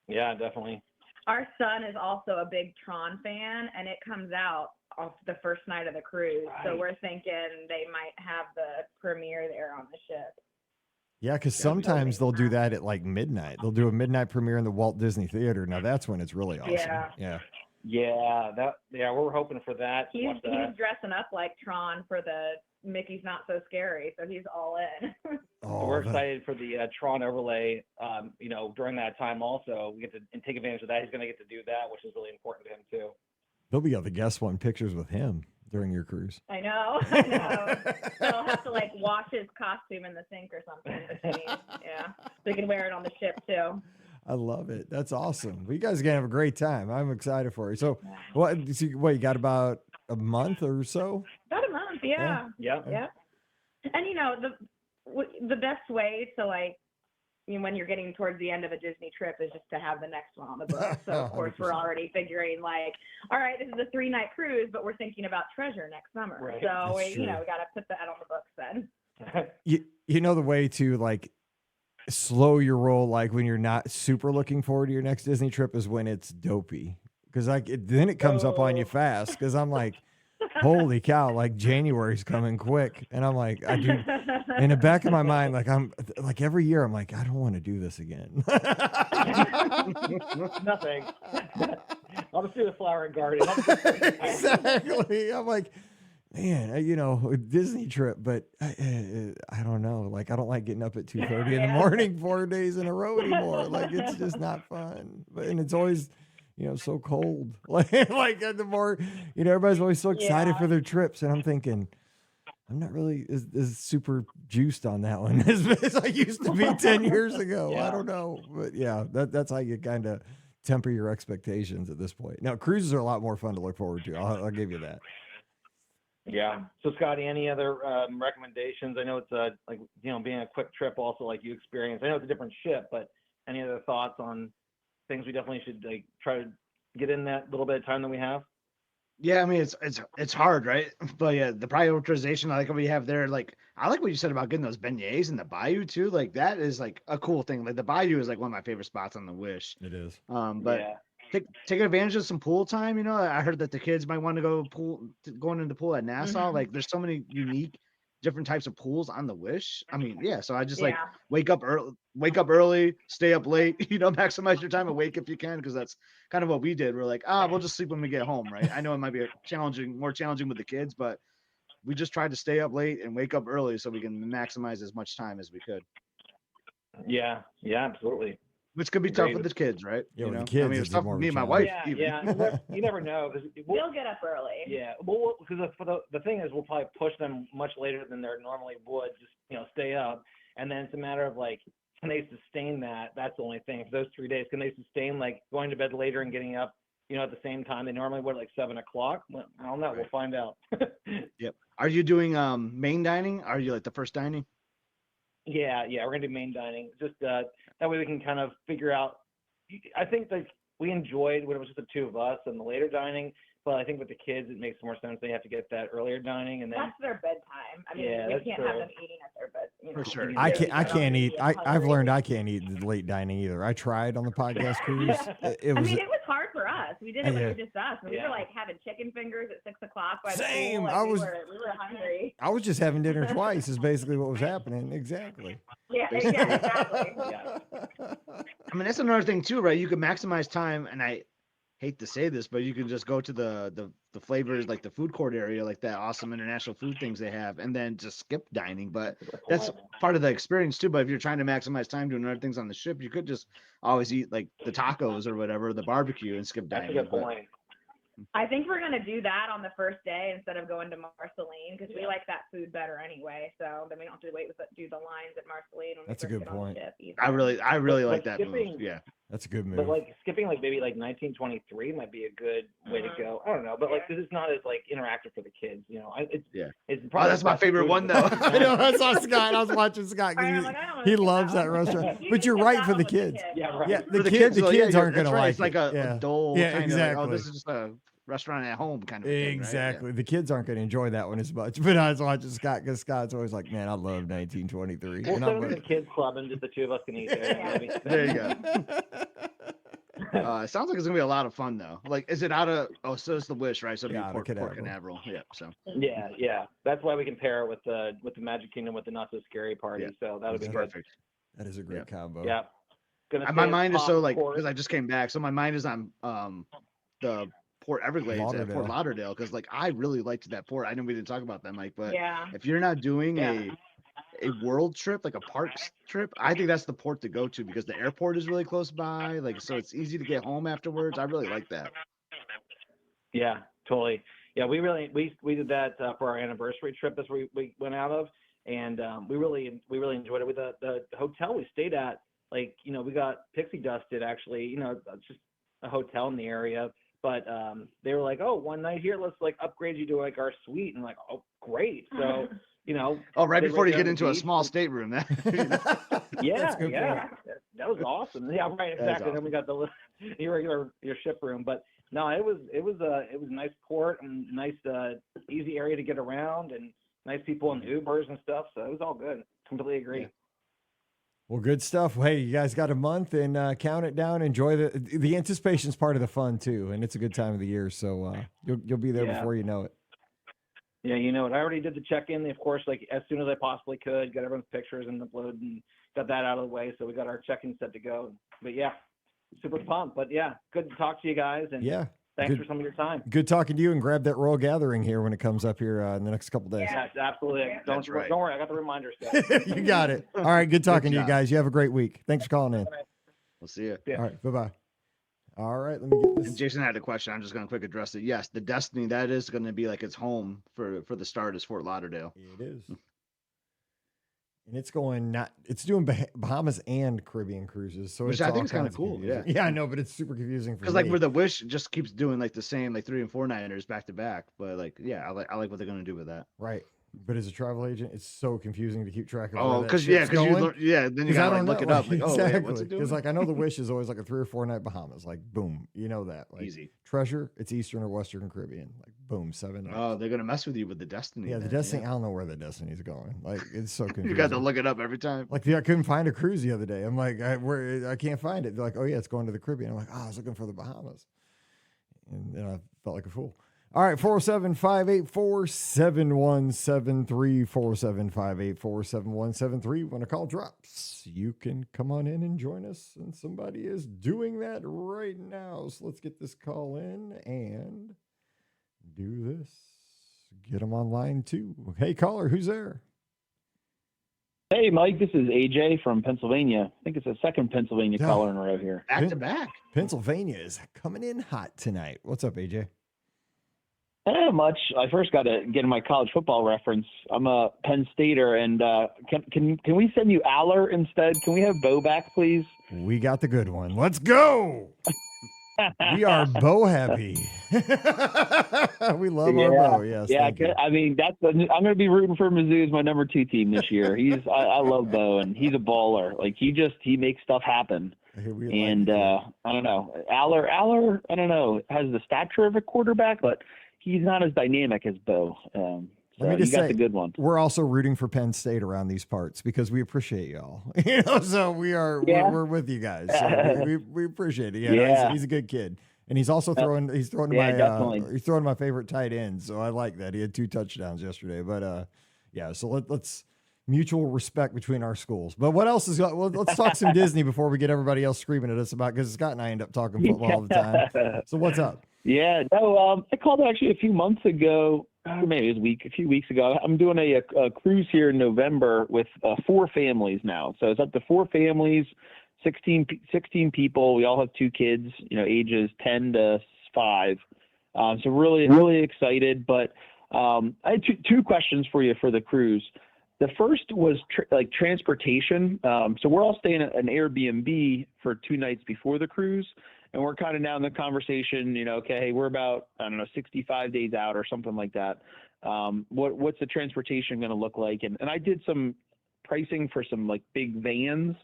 Speaker 4: definitely.
Speaker 5: Our son is also a big Tron fan, and it comes out off the first night of the cruise. Right. So we're thinking they might have the premiere there on the ship.
Speaker 1: Yeah, because sometimes they'll do that at like midnight. They'll do a midnight premiere in the Walt Disney Theater. Now that's when it's really awesome.
Speaker 4: We're hoping for that.
Speaker 5: He's dressing up like Tron for the Mickey's Not So Scary, so he's all in.
Speaker 4: We're excited for the Tron overlay. During that time also, we get to take advantage of that. He's going to get to do that, which is really important to him too.
Speaker 1: They'll be able to guess one pictures with him during your cruise.
Speaker 5: I know. They'll have to like wash his costume in the sink or something. So you can wear it on the ship too.
Speaker 1: I love it. That's awesome. Well, you guys are going to have a great time. I'm excited for you. So what you got about a month or so?
Speaker 5: About a month, yeah. And the best way to when you're getting towards the end of a Disney trip is just to have the next one on the book. So of course we're already figuring all right, this is a 3-night cruise, but we're thinking about Treasure next summer. Right. So we got to put that on the books then.
Speaker 1: You know the way to slow your roll when you're not super looking forward to your next Disney trip is when it's dopey, because then it comes up on you fast, because I'm like, holy cow, January's coming quick, and I'm like, I do in the back of my mind, I'm every year I'm like, I don't want to do this again.
Speaker 4: Nothing. I'll just do the flower and garden.
Speaker 1: Exactly. I'm like, man, a Disney trip, but I don't know. I don't like getting up at 2:30 in the morning 4 days in a row anymore. It's just not fun. And it's always, so cold. The more, everybody's always so excited for their trips, and I'm thinking, I'm not really as super juiced on that one as I used to be 10 years ago. I don't know. But yeah, that's how you kind of temper your expectations at this point. Now, cruises are a lot more fun to look forward to. I'll give you that.
Speaker 4: Yeah. So, Scotty, any other recommendations? I know it's like, being a quick trip also like you experienced. I know it's a different ship, but any other thoughts on things we definitely should like try to get in that little bit of time that we have?
Speaker 3: Yeah, I mean it's hard, right? But yeah, the prioritization I like what we have there. Like I like what you said about getting those beignets in the bayou too. Like that is like a cool thing. Like the bayou is like one of my favorite spots on the Wish.
Speaker 1: It is.
Speaker 3: But take advantage of some pool time. You know, I heard that the kids might want to going into the pool at Nassau.
Speaker 5: Mhm.
Speaker 3: Like there's so many unique different types of pools on the Wish. I mean, yeah. So I just like
Speaker 5: Yeah.
Speaker 3: wake up early, stay up late. Maximize your time awake if you can, because that's kind of what we did. We're like, we'll just sleep when we get home, right? I know it might be more challenging with the kids, but we just tried to stay up late and wake up early so we can maximize as much time as we could.
Speaker 4: Yeah, absolutely.
Speaker 3: Which could be tough with the kids, right?
Speaker 1: Yeah, with the kids,
Speaker 3: I mean, it's tough
Speaker 1: more
Speaker 3: for
Speaker 1: of a
Speaker 3: me and my
Speaker 1: challenge.
Speaker 3: wife.
Speaker 4: Yeah,
Speaker 3: even.
Speaker 4: yeah. You never know.
Speaker 5: We'll get up early.
Speaker 4: Yeah, well, because the thing is, we'll probably push them much later than they normally would. Just stay up, and then it's a matter of like, can they sustain that? That's the only thing. For those 3 days, can they sustain like going to bed later and getting up, at the same time they normally would, like 7 o'clock? Well, I don't know.
Speaker 3: Right.
Speaker 4: We'll find out.
Speaker 3: Yep. Are you doing main dining? Are you like the first dining?
Speaker 4: Yeah, we're gonna do main dining. Just that way we can kind of figure out. I think like we enjoyed when it was just the two of us and the later dining, but I think with the kids it makes more sense. They have to get that earlier dining, and then
Speaker 5: That's their bedtime. I mean,
Speaker 4: Yeah,
Speaker 5: we
Speaker 4: that's
Speaker 5: can't
Speaker 4: true.
Speaker 5: have them eating at their bed.
Speaker 3: For sure.
Speaker 1: I can't eat. I've
Speaker 5: hungry.
Speaker 1: learned I can't eat the late dining either. I tried on the podcast cruise. It
Speaker 5: I
Speaker 1: was
Speaker 5: mean, it was hard for us. We did it when it was just us. And we
Speaker 4: Yeah.
Speaker 5: were like having chicken fingers at 6 o'clock by the
Speaker 1: Same.
Speaker 5: pool. Like,
Speaker 1: I
Speaker 5: we
Speaker 1: was-
Speaker 5: were hungry.
Speaker 1: I was just having dinner twice is basically what was happening. Exactly.
Speaker 5: Yeah, exactly.
Speaker 3: I mean, that's another thing too, right? You can maximize time, and I hate to say this, but you can just go to the flavors, like the food court area, like that awesome international food things they have, and then just skip dining. But that's part of the experience too. But if you're trying to maximize time doing other things on the ship, you could just always eat like the tacos or whatever, the barbecue, and skip
Speaker 4: that's a
Speaker 3: dining.
Speaker 4: good point.
Speaker 5: I think we're going to do that on the first day instead of going to Marceline because we like that food better anyway. So then we don't have to do the lines at Marceline. When
Speaker 1: That's a
Speaker 5: we first
Speaker 1: good
Speaker 5: get on the
Speaker 1: point.
Speaker 5: ship either.
Speaker 3: I really
Speaker 4: But
Speaker 3: like that
Speaker 4: skipping-
Speaker 3: move. Yeah.
Speaker 1: That's a good move.
Speaker 4: But like skipping like maybe like 1923 might be a good way to go. I don't know, but like this is not as like interactive for the kids. It's
Speaker 3: Oh,
Speaker 4: probably
Speaker 3: that's my
Speaker 4: best
Speaker 3: favorite
Speaker 4: food
Speaker 3: one
Speaker 4: at the
Speaker 3: though.
Speaker 1: I know. I saw Scott. I was watching Scott.
Speaker 5: All right, I'm
Speaker 1: 'Cause
Speaker 5: like, I don't wanna
Speaker 1: he
Speaker 5: skip
Speaker 1: loves that
Speaker 5: one.
Speaker 1: restaurant.
Speaker 5: You
Speaker 1: But
Speaker 5: can
Speaker 1: you're
Speaker 5: skip
Speaker 1: right
Speaker 5: that
Speaker 1: for the
Speaker 5: one with
Speaker 1: kids.
Speaker 4: Yeah, right.
Speaker 1: Yeah,
Speaker 3: For
Speaker 1: the kids
Speaker 3: though,
Speaker 1: aren't
Speaker 3: that's
Speaker 1: gonna
Speaker 3: right.
Speaker 1: like
Speaker 3: It's like
Speaker 1: it.
Speaker 3: a dull
Speaker 1: Yeah,
Speaker 3: kind
Speaker 1: exactly.
Speaker 3: of like, this is just a restaurant at home kind of thing, right?
Speaker 1: Exactly. The kids aren't going to enjoy that one as much. But I was watching Scott because Scott's always like, man, I love 1923.
Speaker 4: We'll
Speaker 1: And
Speaker 4: send
Speaker 1: I'm
Speaker 4: them to the
Speaker 1: like,
Speaker 4: kids club and just the two of us can eat there.
Speaker 5: Yeah.
Speaker 4: Maybe.
Speaker 3: Yeah. There you go. It sounds like it's gonna be a lot of fun though. Like, is it out of? Oh, so it's the Wish, right? So it'll
Speaker 1: Yeah,
Speaker 3: be
Speaker 1: out of
Speaker 3: Port
Speaker 1: Canaveral.
Speaker 3: Canaveral. Yeah. So
Speaker 4: Yeah. That's why we can pair it with the Magic Kingdom with the Not So Scary Party.
Speaker 3: Yeah.
Speaker 4: So that'll be
Speaker 3: it's
Speaker 4: good.
Speaker 3: perfect.
Speaker 1: that is a great combo.
Speaker 4: Yeah. Gonna
Speaker 3: And my
Speaker 4: stay
Speaker 3: mind is
Speaker 4: top
Speaker 3: so like
Speaker 4: course.
Speaker 3: because I just came back, so my mind is on the Port Everglades at
Speaker 1: Lauderdale.
Speaker 3: Fort Lauderdale because like I really liked that port. I know we didn't talk about that, Mike, but
Speaker 5: Yeah.
Speaker 3: if you're not doing
Speaker 4: Yeah.
Speaker 3: a world trip, like a parks trip, I think that's the port to go to because the airport is really close by. Like, so it's easy to get home afterwards. I really like that.
Speaker 4: Yeah, totally. Yeah, we did that for our anniversary trip. That's where we went out of, and we really enjoyed it. With the hotel we stayed at, like we got pixie dusted actually. It's just a hotel in the area, but they were like, oh, one night here, let's like upgrade you to like our suite, and like, oh, great. So
Speaker 3: Oh, right
Speaker 4: they
Speaker 3: before you
Speaker 4: there
Speaker 3: get
Speaker 4: on
Speaker 3: into
Speaker 4: the
Speaker 3: a
Speaker 4: beach.
Speaker 3: small stateroom.
Speaker 4: Yeah,
Speaker 1: a good
Speaker 4: yeah, that was awesome. Yeah, right,
Speaker 3: That is
Speaker 4: exactly. Then we got the your ship room, but no, it was a nice port and nice easy area to get around and nice people in Ubers and stuff. So it was all good. Completely agree.
Speaker 3: Yeah.
Speaker 1: Well, good stuff. Hey, you guys got a month and count it down. Enjoy the anticipation's part of the fun too, and it's a good time of the year. So you'll be there before you know it.
Speaker 4: Yeah, I already did the check-in, of course, like as soon as I possibly could, got everyone's pictures and uploaded and got that out of the way. So we got our check-in set to go. But yeah, super pumped. But yeah, good to talk to you guys. And
Speaker 1: Yeah.
Speaker 4: thanks
Speaker 1: good,
Speaker 4: for some of your time.
Speaker 1: Good talking to you, and grab that Royal Gathering here when it comes up here in the next couple days.
Speaker 5: Yeah.
Speaker 4: Yes, absolutely. Don't
Speaker 3: That's right.
Speaker 4: don't worry, I got the reminder set.
Speaker 1: You got it. All right. Good talking to you
Speaker 3: job.
Speaker 1: guys. You have a great week. Thanks for calling in.
Speaker 3: We'll see you.
Speaker 4: Yeah.
Speaker 1: All right. Bye-bye. All right, let me get
Speaker 3: And
Speaker 1: this.
Speaker 3: Jason had a question. I'm just going to quick address it. Yes, the Destiny, that is going to be like its home for the start is Fort Lauderdale.
Speaker 1: It is. And it's going it's doing Bahamas and Caribbean cruises. So
Speaker 3: Which
Speaker 1: it's
Speaker 3: I
Speaker 1: all
Speaker 3: think is kind
Speaker 1: kinds
Speaker 3: of cool.
Speaker 1: confusing.
Speaker 3: Yeah.
Speaker 1: Yeah, I know, but it's super confusing for
Speaker 3: Because
Speaker 1: me.
Speaker 3: like where the Wish just keeps doing like the same like 3 and 4 nighters back to back. But like, yeah, I like what they're going to do with that.
Speaker 1: Right. But as a travel agent, it's so confusing to keep track of
Speaker 3: Oh,
Speaker 1: where that
Speaker 3: because
Speaker 1: shit's going.
Speaker 3: then you
Speaker 1: 'Cause I
Speaker 3: gotta like
Speaker 1: don't
Speaker 3: look
Speaker 1: know.
Speaker 3: it up. Like, oh, wait,
Speaker 1: Exactly.
Speaker 3: what's it doing?
Speaker 1: Because like I know the Wish is always like a 3 or 4 night Bahamas. Like boom, you know that. Like
Speaker 3: Easy.
Speaker 1: Treasure, it's Eastern or Western Caribbean. Like boom, 7 nights.
Speaker 3: Oh, they're gonna mess with you with the Destiny.
Speaker 1: Yeah, the
Speaker 3: then,
Speaker 1: Destiny. I don't know where the Destiny's going. Like it's so confusing.
Speaker 3: You got to look it up every time.
Speaker 1: Like I couldn't find a cruise the other day. I'm like, I can't find it. They're like, oh yeah, it's going to the Caribbean. I'm like, oh, I was looking for the Bahamas, and then I felt like a fool. All right, 407-584-7173, 407-584-7173. When a call drops, you can come on in and join us, and somebody is doing that right now. So let's get this call in and do this. Get them on line too. Hey, caller, who's there?
Speaker 6: Hey, Mike, this is AJ from Pennsylvania. I think it's the second Pennsylvania
Speaker 1: Yeah.
Speaker 6: caller in a row here.
Speaker 3: Back to back.
Speaker 1: Pennsylvania is coming in hot tonight. What's up, AJ?
Speaker 6: Not much. I first got to get in my college football reference. I'm a Penn Stater, and can we send you Aller instead? Can we have Bo back, please?
Speaker 1: We got the good one. Let's go. We are Bo happy. We love our Bo. Yes.
Speaker 6: Yeah.
Speaker 1: thank you.
Speaker 6: I mean, I'm going to be rooting for Mizzou as my number 2 team this year. I love Bo, and he's a baller. Like he makes stuff happen. And I don't know, Aller. I don't know, has the stature of a quarterback, but he's not as dynamic as Bo. So
Speaker 1: Let me just
Speaker 6: you got
Speaker 1: say,
Speaker 6: the good one.
Speaker 1: we're also rooting for Penn State around these parts because we appreciate y'all. So we're with you guys. So we appreciate it. Yeah, he's a good kid, and he's also throwing my favorite tight end. So I like that. He had 2 touchdowns yesterday. But so let's mutual respect between our schools. But what else is? Well, let's talk some Disney before we get everybody else screaming at us about, because Scott and I end up talking football all the time. So what's up?
Speaker 6: Yeah, no, I called actually a few months ago, maybe it was a few weeks ago. I'm doing a cruise here in November with 4 families now. So it's up to 4 families, 16 people. We all have 2 kids, ages 10 to 5. So really, really excited. But I had two questions for you for the cruise. The first was transportation. So we're all staying at an Airbnb for 2 nights before the cruise. And we're kind of now in the conversation, okay, we're about, 65 days out or something like that. What's the transportation going to look like? And I did some pricing for some like big vans,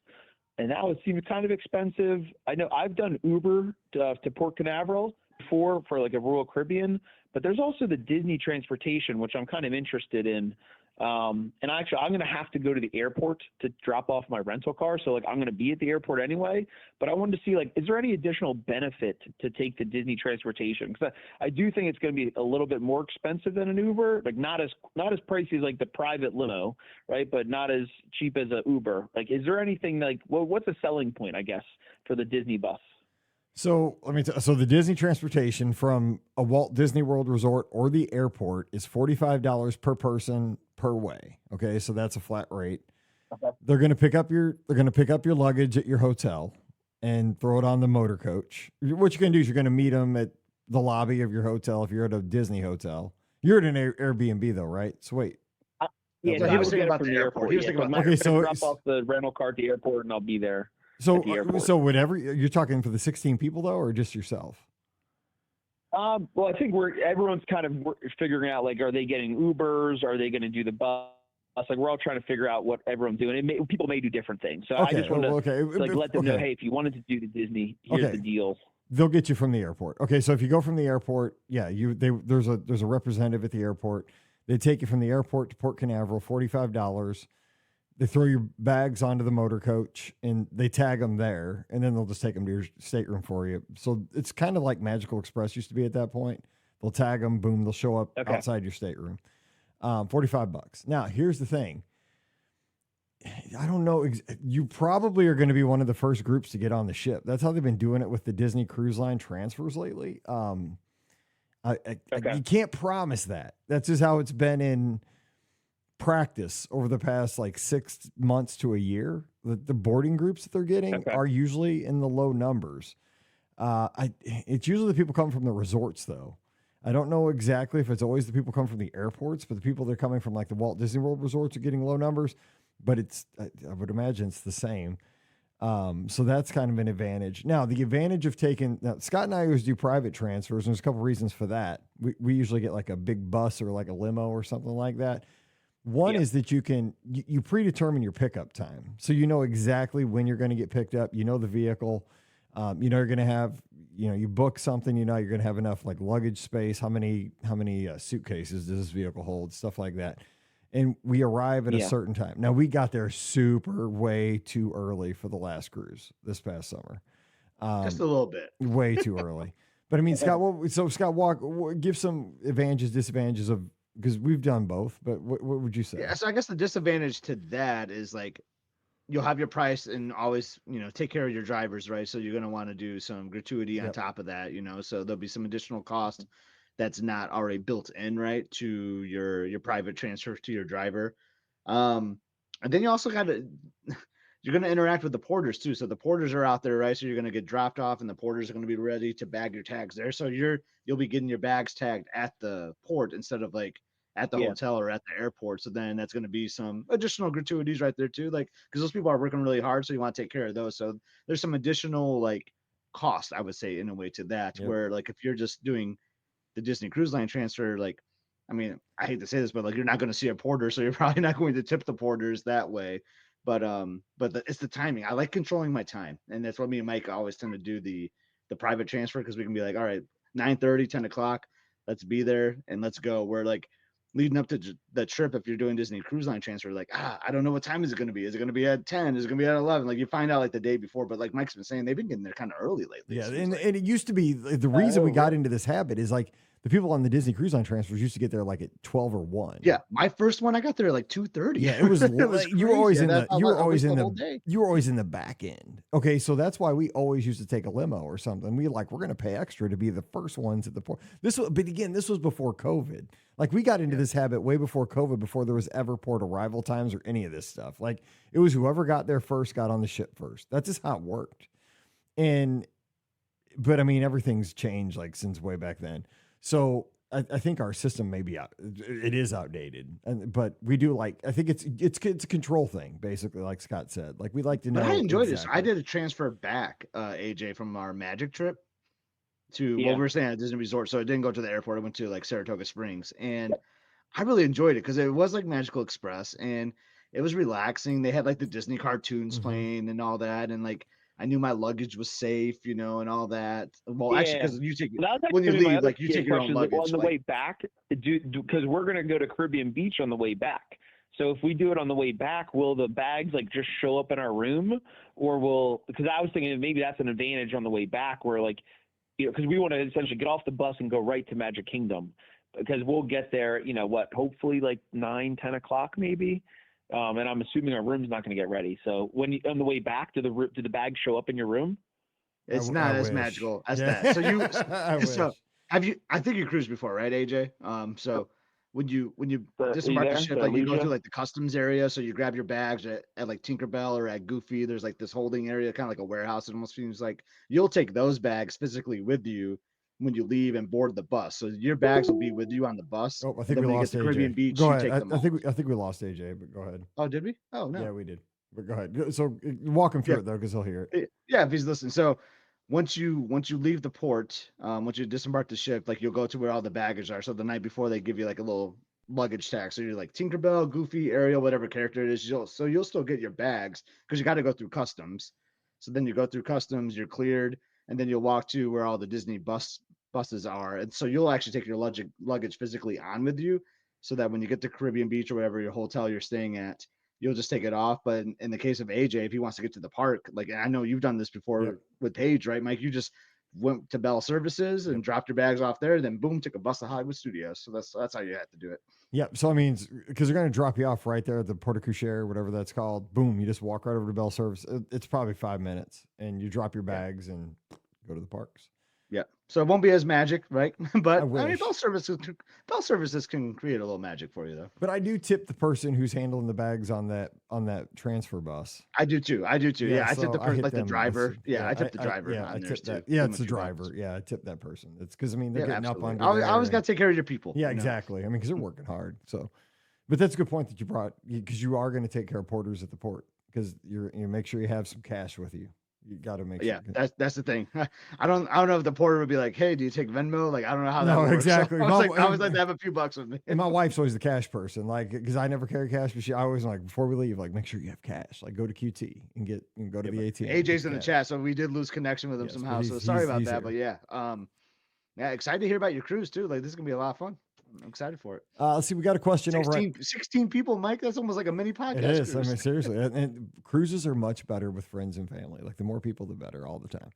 Speaker 6: and that would seem kind of expensive. I know I've done Uber to Port Canaveral before for like a Royal Caribbean, but there's also the Disney transportation, which I'm kind of interested in. And actually, I'm going to have to go to the airport to drop off my rental car. So I'm going to be at the airport anyway, but I wanted to see is there any additional benefit to take the Disney transportation? Because I do think it's going to be a little bit more expensive than an Uber, not as pricey as like the private limo, right? But not as cheap as a Uber. Is there anything what's a selling point, I guess, for the Disney bus?
Speaker 1: So so the Disney transportation from a Walt Disney World resort or the airport is $45 per person per way. Okay, so that's a flat rate.
Speaker 6: Okay.
Speaker 1: They're going to pick up your luggage at your hotel and throw it on the motor coach. What you're going to do is you're going to meet them at the lobby of your hotel if you're at a Disney hotel. You're at an Airbnb though, right? So wait.
Speaker 6: Yeah,
Speaker 3: So he was thinking about the airport. He was thinking about
Speaker 6: drop off the rental car at the airport, and I'll be there.
Speaker 1: So whatever you're talking for the 16 people though, or just yourself?
Speaker 6: Well, I think everyone's kind of figuring out are they getting Ubers? Are they going to do the bus? We're all trying to figure out what everyone's doing. People may do different things. So I just wanted to let them know, hey, if you wanted to do the Disney, here's the deal.
Speaker 1: They'll get you from the airport. Okay, so if you go from the airport, there's a representative at the airport. They take you from the airport to Port Canaveral, $45. They throw your bags onto the motor coach and they tag them there, and then they'll just take them to your stateroom for you. So it's kind of like Magical Express used to be at that point. They'll tag them, boom, they'll show up outside your stateroom. $45. Now, here's the thing. I don't know. You probably are going to be one of the first groups to get on the ship. That's how they've been doing it with the Disney Cruise Line transfers lately. You can't promise that. That's just how it's been in practice over the past 6 months to a year. The boarding groups that they're getting are usually in the low numbers. It's usually the people coming from the resorts, though. I don't know exactly if it's always the people coming from the airports, but the people that are coming from like the Walt Disney World resorts are getting low numbers. But I would imagine it's the same. So that's kind of an advantage. Now, the advantage of now, Scott and I always do private transfers, and there's a couple reasons for that. We usually get like a big bus or like a limo or something like that. One is that you predetermine your pickup time. So you know exactly when you're going to get picked up. You know the vehicle. You know you're going to have, you book something, you're going to have enough like luggage space. How many suitcases does this vehicle hold? Stuff like that. And we arrive at a certain time. Now, we got there way too early for the last cruise this past summer.
Speaker 3: Just a little bit.
Speaker 1: Way too early. But I mean, Scott, give some advantages, disadvantages of, because we've done both, but what would you say?
Speaker 3: Yeah, so I guess the disadvantage to that is like you'll have your price and always, take care of your drivers, right? So you're going to want to do some gratuity on top of that, so there'll be some additional cost that's not already built in, right, to your private transfer to your driver. And then you also got to, you're going to interact with the porters too. So the porters are out there, right? So you're going to get dropped off and the porters are going to be ready to bag your tags there. So you'll be getting your bags tagged at the port instead of like at the hotel or at the airport. So then that's going to be some additional gratuities right there too. Like, cause those people are working really hard. So you want to take care of those. So there's some additional like cost, I would say, in a way to that, where like, if you're just doing the Disney Cruise Line transfer, like, I mean, I hate to say this, but like, you're not going to see a porter, so you're probably not going to tip the porters that way. But it's the timing. I like controlling my time, and that's what me and Mike always tend to do the private transfer, because we can be like, all right, 9:30, 10 o'clock, let's be there and let's go. We're like leading up to the trip. If you're doing Disney Cruise Line transfer, like, I don't know what time is it going to be. Is it going to be at 10? Is it going to be at 11? Like, you find out like the day before. But like Mike's been saying, they've been getting there kind of early lately.
Speaker 1: Yeah, and it used to be the reason we got into this habit is like the people on the Disney Cruise Line transfers used to get there like at 12 or 1.
Speaker 3: Yeah, my first one I got there at like 2:30.
Speaker 1: Yeah, it was. You were always in the. You were always in
Speaker 3: whole
Speaker 1: the.
Speaker 3: day.
Speaker 1: You were always in the back end. Okay, so that's why we always used to take a limo or something. We're going to pay extra to be the first ones at the port. But again, this was before COVID. Like, we got into this habit way before COVID, before there was ever port arrival times or any of this stuff. Like, it was whoever got there first got on the ship first. That's just how it worked. But I mean, everything's changed like since way back then. So I think our system may be it is outdated, but we do I think it's a control thing, basically, like Scott said. Like, we like to know.
Speaker 3: But I enjoyed this. I did a transfer back, AJ, from our Magic trip to what we were saying at Disney Resort. So I didn't go to the airport. I went to like Saratoga Springs, and I really enjoyed it because it was like Magical Express, and it was relaxing. They had like the Disney cartoons playing and all that, and like I knew my luggage was safe, and all that. Well, actually, because you take when you leave, like you take your own luggage.
Speaker 6: On the way back, because we're going to go to Caribbean Beach on the way back. So if we do it on the way back, will the bags like just show up in our room, or because I was thinking maybe that's an advantage on the way back, where like, because we want to essentially get off the bus and go right to Magic Kingdom, because we'll get there, hopefully like 9, 10 o'clock maybe. And I'm assuming our room's not going to get ready. So on the way back, do the bags show up in your room?
Speaker 3: It's not as magical as that. So I think you cruised before, right, AJ? So when you disembark the ship, like you go through like the customs area, so you grab your bags at like Tinkerbell or at Goofy. There's like this holding area, kind of like a warehouse. It almost seems like you'll take those bags physically with you when you leave and board the bus. So your bags will be with you on the bus.
Speaker 1: Oh, I think we lost AJ.
Speaker 3: Caribbean Beach,
Speaker 1: go ahead. I think we lost AJ, but go ahead.
Speaker 3: Oh, did we? Oh, no.
Speaker 1: Yeah, we did. But go ahead. So walk him through it though, because he'll hear it.
Speaker 3: Yeah, if he's listening. So once you leave the port, once you disembark the ship, like you'll go to where all the baggage are. So the night before, they give you like a little luggage tag. So you're like Tinkerbell, Goofy, Ariel, whatever character it is. You'll still get your bags because you got to go through customs. So then you go through customs, you're cleared, and then you'll walk to where all the Disney buses are. And so you'll actually take your luggage physically on with you, so that when you get to Caribbean Beach or whatever your hotel you're staying at, you'll just take it off. But in the case of AJ, if he wants to get to the park, like I know you've done this before with Paige, right, Mike? You just went to Bell Services and dropped your bags off there, then boom, took a bus to Hollywood Studios. So that's how you had to do it.
Speaker 1: Yeah. So I mean, because they're going to drop you off right there at the Porte Cochere, whatever that's called. Boom, you just walk right over to Bell Service. It's probably 5 minutes, and you drop your bags and go to the parks.
Speaker 3: Yeah. So it won't be as magic, right? But I mean,
Speaker 1: wish.
Speaker 3: bell services can create a little magic for you though.
Speaker 1: But I do tip the person who's handling the bags on that transfer bus.
Speaker 3: I do too. I do too. Yeah, I tip
Speaker 1: so
Speaker 3: the person
Speaker 1: hit
Speaker 3: like the
Speaker 1: them.
Speaker 3: driver. Yeah, I tip the
Speaker 1: I
Speaker 3: driver
Speaker 1: yeah, I
Speaker 3: on theirs
Speaker 1: tip that.
Speaker 3: too.
Speaker 1: Yeah,
Speaker 3: Give 'em
Speaker 1: it's
Speaker 3: a
Speaker 1: the
Speaker 3: few bucks.
Speaker 1: driver. Yeah, I tip that person. It's because I mean they're
Speaker 3: Yeah,
Speaker 1: getting
Speaker 3: absolutely.
Speaker 1: up under
Speaker 3: I
Speaker 1: there.
Speaker 3: always
Speaker 1: and-
Speaker 3: got to take care of your people.
Speaker 1: Yeah,
Speaker 3: you know?
Speaker 1: exactly. I mean, because they're working hard. So, but that's a good point that you brought because you are going to take care of porters at the port because you make sure you have some cash with you. You got to make
Speaker 3: Yeah,
Speaker 1: sure.
Speaker 3: that's the thing. I don't know if the porter would be like, "Hey, do you take Venmo?" Like, I don't know how that
Speaker 1: No,
Speaker 3: works.
Speaker 1: exactly.
Speaker 3: So I always like to have a few bucks with me.
Speaker 1: And my wife's always the cash person, like because I never carry cash, but I always like before we leave, like make sure you have cash. Like go to QT and go to the ATM.
Speaker 3: AJ's in the chat, so we did lose connection with him
Speaker 1: Yes,
Speaker 3: somehow.
Speaker 1: but
Speaker 3: So sorry about
Speaker 1: he's
Speaker 3: that,
Speaker 1: here.
Speaker 3: but yeah, excited to hear about your cruise too. Like, this is gonna be a lot of fun. I'm excited for it.
Speaker 1: Let's see, we got a question
Speaker 3: 16 people, Mike. That's almost like a mini podcast.
Speaker 1: It is.
Speaker 3: Cruise.
Speaker 1: I mean, seriously, and cruises are much better with friends and family. Like the more people, the better, all the time.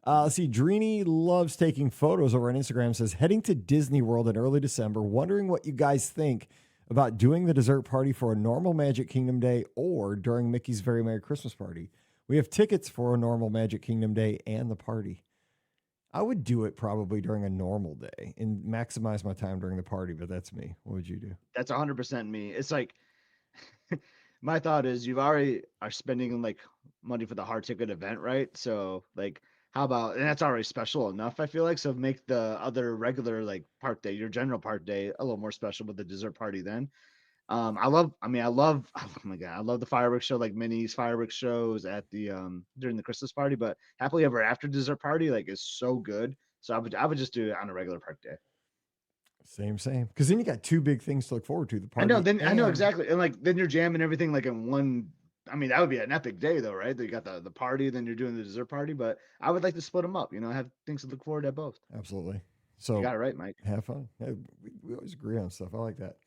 Speaker 1: Let's see, Dreeny loves taking photos over on Instagram. Says heading to Disney World in early December. Wondering what you guys think about doing the dessert party for a normal Magic Kingdom day or during Mickey's Very Merry Christmas Party. We have tickets for a normal Magic Kingdom day and the party. I would do it probably during a normal day and maximize my time during the party, but that's me. What would you do?
Speaker 3: That's 100% me. It's like my thought is you've already are spending like money for the hard ticket event, right? So like, how about, and that's already special enough, I feel like. So make the other regular like park day, your general park day, a little more special with the dessert party then. I love, oh my God, I love the fireworks show, like Minnie's fireworks shows at the during the Christmas party, but happily ever after dessert party, like, is so good. So I would just do it on a regular park day.
Speaker 1: Same. Because then you got two big things to look forward to: the party.
Speaker 3: I know exactly, and like then you're jamming everything like in one. I mean, that would be an epic day though, right? You got the party, then you're doing the dessert party. But I would like to split them up. Have things to look forward to both.
Speaker 1: Absolutely. So
Speaker 3: You got it right, Mike.
Speaker 1: have fun. Yeah, we always agree on stuff. I like that.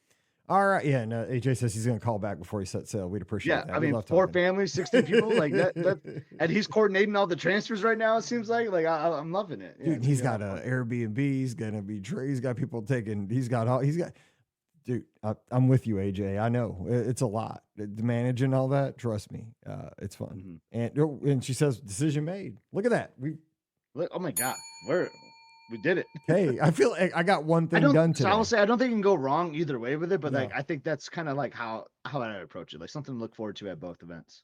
Speaker 1: All right. Yeah. No, AJ says he's going to call back before he sets sail. We'd appreciate
Speaker 3: Yeah,
Speaker 1: that.
Speaker 3: I
Speaker 1: We
Speaker 3: mean,
Speaker 1: love
Speaker 3: 4
Speaker 1: talking.
Speaker 3: families, 60 people, like that, and he's coordinating all the transfers right now. It seems like I'm loving it. Yeah,
Speaker 1: Dude,
Speaker 3: it's
Speaker 1: he's
Speaker 3: gonna
Speaker 1: got
Speaker 3: be a lot
Speaker 1: an
Speaker 3: of fun.
Speaker 1: Airbnb. He's going to be, he's got people taking, dude, I'm with you, AJ. I know it's a lot. Managing all that, trust me, it's fun. And she says, decision made. Look at that.
Speaker 3: Look, oh my God, we did it.
Speaker 1: Hey, I feel like I got one thing done today.
Speaker 3: So I'll say I don't think you can go wrong either way with it, but like
Speaker 1: No.
Speaker 3: I think that's kind of like how I approach it, like something to look forward to at both events.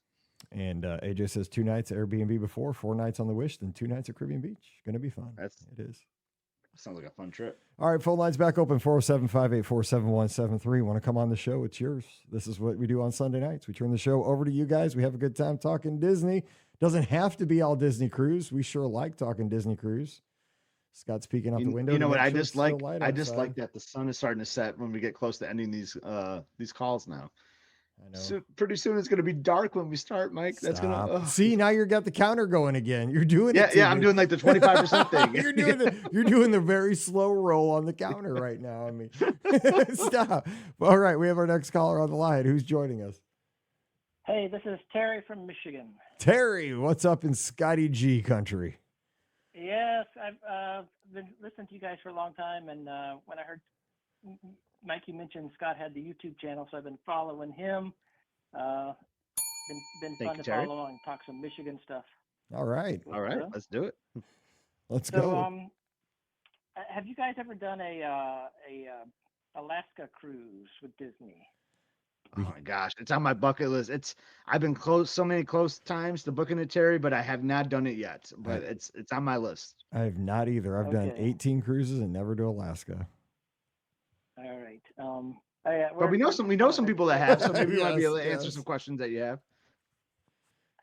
Speaker 1: And AJ says 2 nights Airbnb before, 4 nights on the Wish, then 2 nights at Caribbean Beach. Going to be fun. It is.
Speaker 3: Sounds like a fun trip.
Speaker 1: All right, phone lines back open, 407-584-7173. Want to come on the show? It's yours. This is what we do on Sunday nights. We turn the show over to you guys. We have a good time talking Disney. Doesn't have to be all Disney cruise. We sure like talking Disney cruise. Scott's peeking out the window.
Speaker 3: You know what? I
Speaker 1: sure
Speaker 3: just
Speaker 1: it's still
Speaker 3: like
Speaker 1: light
Speaker 3: I just
Speaker 1: outside.
Speaker 3: like that the sun is starting to set when we get close to ending these calls now.
Speaker 1: I know.
Speaker 3: So pretty soon it's going to be dark when we start, Mike. That's going
Speaker 1: Stop.
Speaker 3: to
Speaker 1: See, now you've got the counter going again. You're doing
Speaker 3: Yeah,
Speaker 1: it. to
Speaker 3: yeah, I'm
Speaker 1: me.
Speaker 3: doing like the 25% thing.
Speaker 1: you're doing the very slow roll on the counter right now. I mean, stop. All right, we have our next caller on the line. Who's joining us?
Speaker 7: Hey, this is Terry from Michigan.
Speaker 1: Terry, what's up in Scotty G country?
Speaker 7: Yes, I've been listening to you guys for a long time, and when I heard Mikey mention Scott had the YouTube channel, so I've been following him. Been
Speaker 3: Thank
Speaker 7: fun
Speaker 3: you,
Speaker 7: to
Speaker 3: Terry.
Speaker 7: follow along and talk some Michigan stuff.
Speaker 1: All right.
Speaker 3: All right, let's do it.
Speaker 1: Let's
Speaker 7: So,
Speaker 1: go.
Speaker 7: have you guys ever done a Alaska cruise with Disney?
Speaker 3: Oh my gosh, it's on my bucket list. I've been so many close times to booking it, Terry, but I have not done it yet. But it's on my list.
Speaker 1: I have not either. I've done
Speaker 7: Okay.
Speaker 1: 18 cruises and never do Alaska.
Speaker 7: All right.
Speaker 3: But we know some people that have, so maybe we might be able to
Speaker 1: Yes,
Speaker 3: answer
Speaker 1: yes.
Speaker 3: some questions that you have.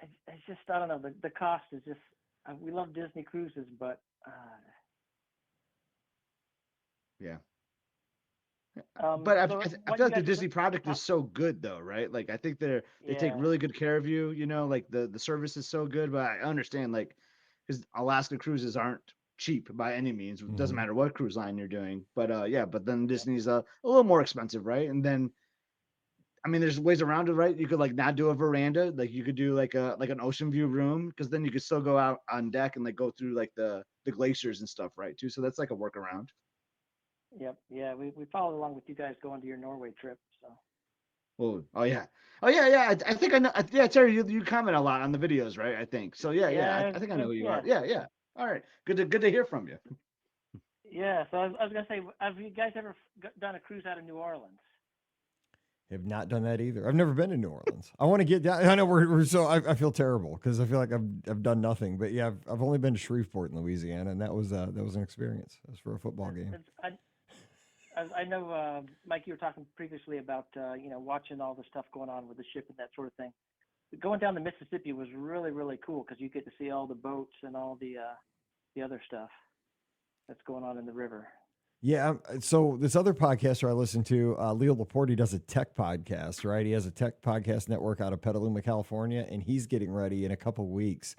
Speaker 7: I just I don't know. The cost is just. We love Disney cruises, but
Speaker 3: Yeah.
Speaker 7: so
Speaker 3: But I
Speaker 7: what
Speaker 3: feel
Speaker 7: you
Speaker 3: like the
Speaker 7: guys-
Speaker 3: Disney product is so good though, right? Like I think they take
Speaker 7: Yeah.
Speaker 3: really good care of you, like the service is so good, but I understand like because Alaska cruises aren't cheap by any means. It doesn't
Speaker 1: Mhm.
Speaker 3: matter what cruise line you're doing. But yeah, but then Disney's a little more expensive, right? And then I mean there's ways around it, right? You could like not do a veranda, like you could do like an ocean view room, because then you could still go out on deck and like go through like the glaciers and stuff, right? Too. So that's like a workaround.
Speaker 7: Yep. Yeah. We followed along with you guys going to your Norway trip. So.
Speaker 3: Oh yeah. I think I know. Yeah, Terry, you comment a lot on the videos, right? I think so. Yeah. I think I know who you are. Yeah. All right. Good to hear from you.
Speaker 7: Yeah, so I was gonna say, have you guys ever done a cruise out of New Orleans?
Speaker 1: Have not done that either. I've never been to New Orleans. I want to get down. I know we're so I feel terrible because I feel like I've done nothing. But yeah, I've only been to Shreveport in Louisiana, and that was an experience. It was for a football game.
Speaker 7: I know, Mike, you were talking previously about watching all the stuff going on with the ship and that sort of thing. Going down the Mississippi was really, really cool because you get to see all the boats and all the other stuff that's going on in the river.
Speaker 1: Yeah. So this other podcaster I listen to, Leo Laporte, he does a tech podcast, right? He has a tech podcast network out of Petaluma, California, and he's getting ready in a couple of weeks.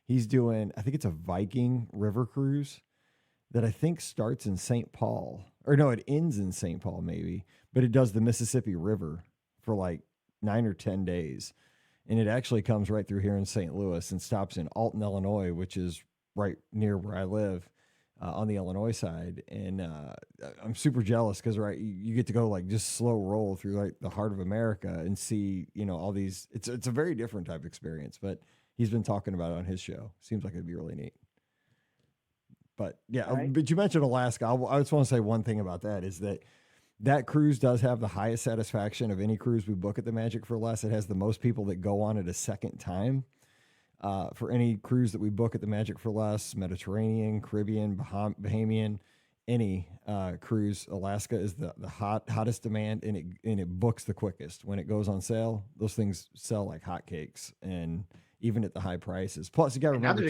Speaker 1: He's doing, I think it's a Viking river cruise that I think starts in St. Paul, or no, it ends in St. Paul maybe, but it does the Mississippi River for like 9 or 10 days. And it actually comes right through here in St. Louis and stops in Alton, Illinois, which is right near where I live on the Illinois side. And I'm super jealous because, right, you get to go like just slow roll through like the heart of America and see, all these. It's a very different type of experience, but he's been talking about it on his show. Seems like it'd be really neat. But yeah,
Speaker 7: right.
Speaker 1: But you mentioned Alaska. I just want to say one thing about that is that cruise does have the highest satisfaction of any cruise we book at the Magic for Less. It has the most people that go on it a second time. For any cruise that we book at the Magic for Less, Mediterranean, Caribbean, Bahamian, any cruise, Alaska is the hottest demand, and it books the quickest. When it goes on sale, those things sell like hotcakes, and even at the high prices. Plus, you got to remember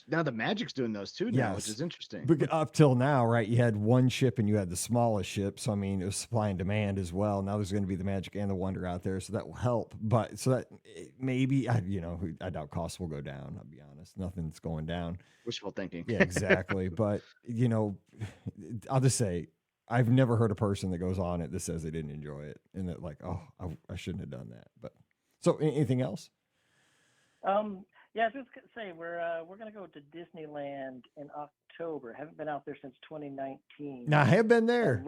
Speaker 3: now the Magic's doing those too now, which is interesting.
Speaker 1: But up till now, right, you had one ship and you had the smallest ship. So, I mean, it was supply and demand as well. Now there's going to be the Magic and the Wonder out there. So that will help. But so that maybe, I doubt costs will go down. I'll be honest. Nothing's going down.
Speaker 3: Wishful thinking.
Speaker 1: Yeah, exactly. But, I'll just say, I've never heard a person that goes on it that says they didn't enjoy it and that like, oh, I shouldn't have done that. But so anything else?
Speaker 7: Yeah, I was just gonna say we're gonna go to Disneyland in October. Haven't been out there since 2019.
Speaker 1: Now I have been there.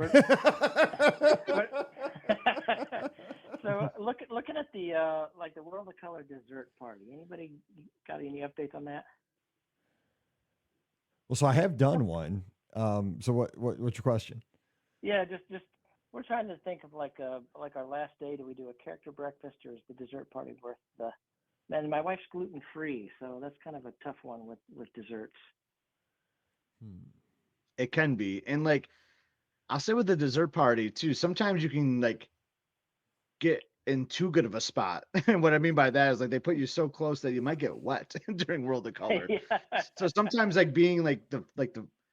Speaker 7: So looking at the like the World of Color dessert party. Anybody got any updates on that?
Speaker 1: Well, so I have done one. So what's your question?
Speaker 7: Yeah, just we're trying to think of like our last day. Do we do a character breakfast or is the dessert party worth the? And my wife's gluten free, so that's kind of a tough one with desserts.
Speaker 3: It can be, and like I'll say with the dessert party too. Sometimes you can like get in too good of a spot, and what I mean by that is like they put you so close that you might get wet during World of Color.
Speaker 7: Yeah.
Speaker 3: So sometimes like being like the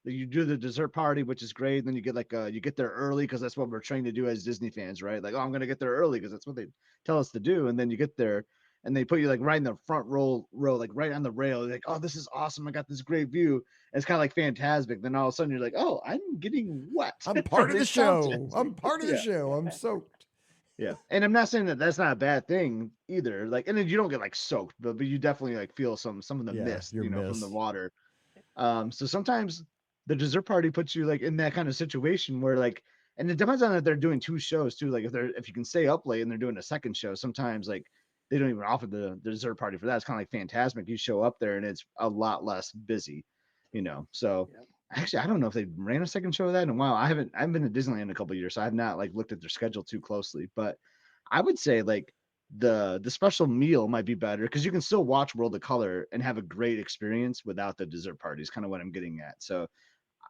Speaker 3: you do the dessert party, which is great. And then you get like you get there early because that's what we're trained to do as Disney fans, right? Like, oh, I'm gonna get there early because that's what they tell us to do. And then you get there and they put you like right in the front row, like right on the rail. They're like, oh, this is awesome. I got this great view. And it's kind of like fantastic. Then all of a sudden you're like, oh, I'm getting wet.
Speaker 1: I'm part of the show. I'm part of the show. I'm soaked.
Speaker 3: Yeah. And I'm not saying that that's not a bad thing either. Like, and then you don't get like soaked, but you definitely like feel some of the mist, from the water. So sometimes the dessert party puts you like in that kind of situation where like, and it depends on if they're doing two shows too. Like if you can stay up late and they're doing a second show, sometimes like they don't even offer the dessert party for that. It's kind of like Fantasmic. You show up there and it's a lot less busy, So actually, I don't know if they ran a second show of that in a while. I haven't been to Disneyland in a couple of years, so I've not like looked at their schedule too closely. But I would say like the special meal might be better because you can still watch World of Color and have a great experience without the dessert party. Is kind of what I'm getting at. So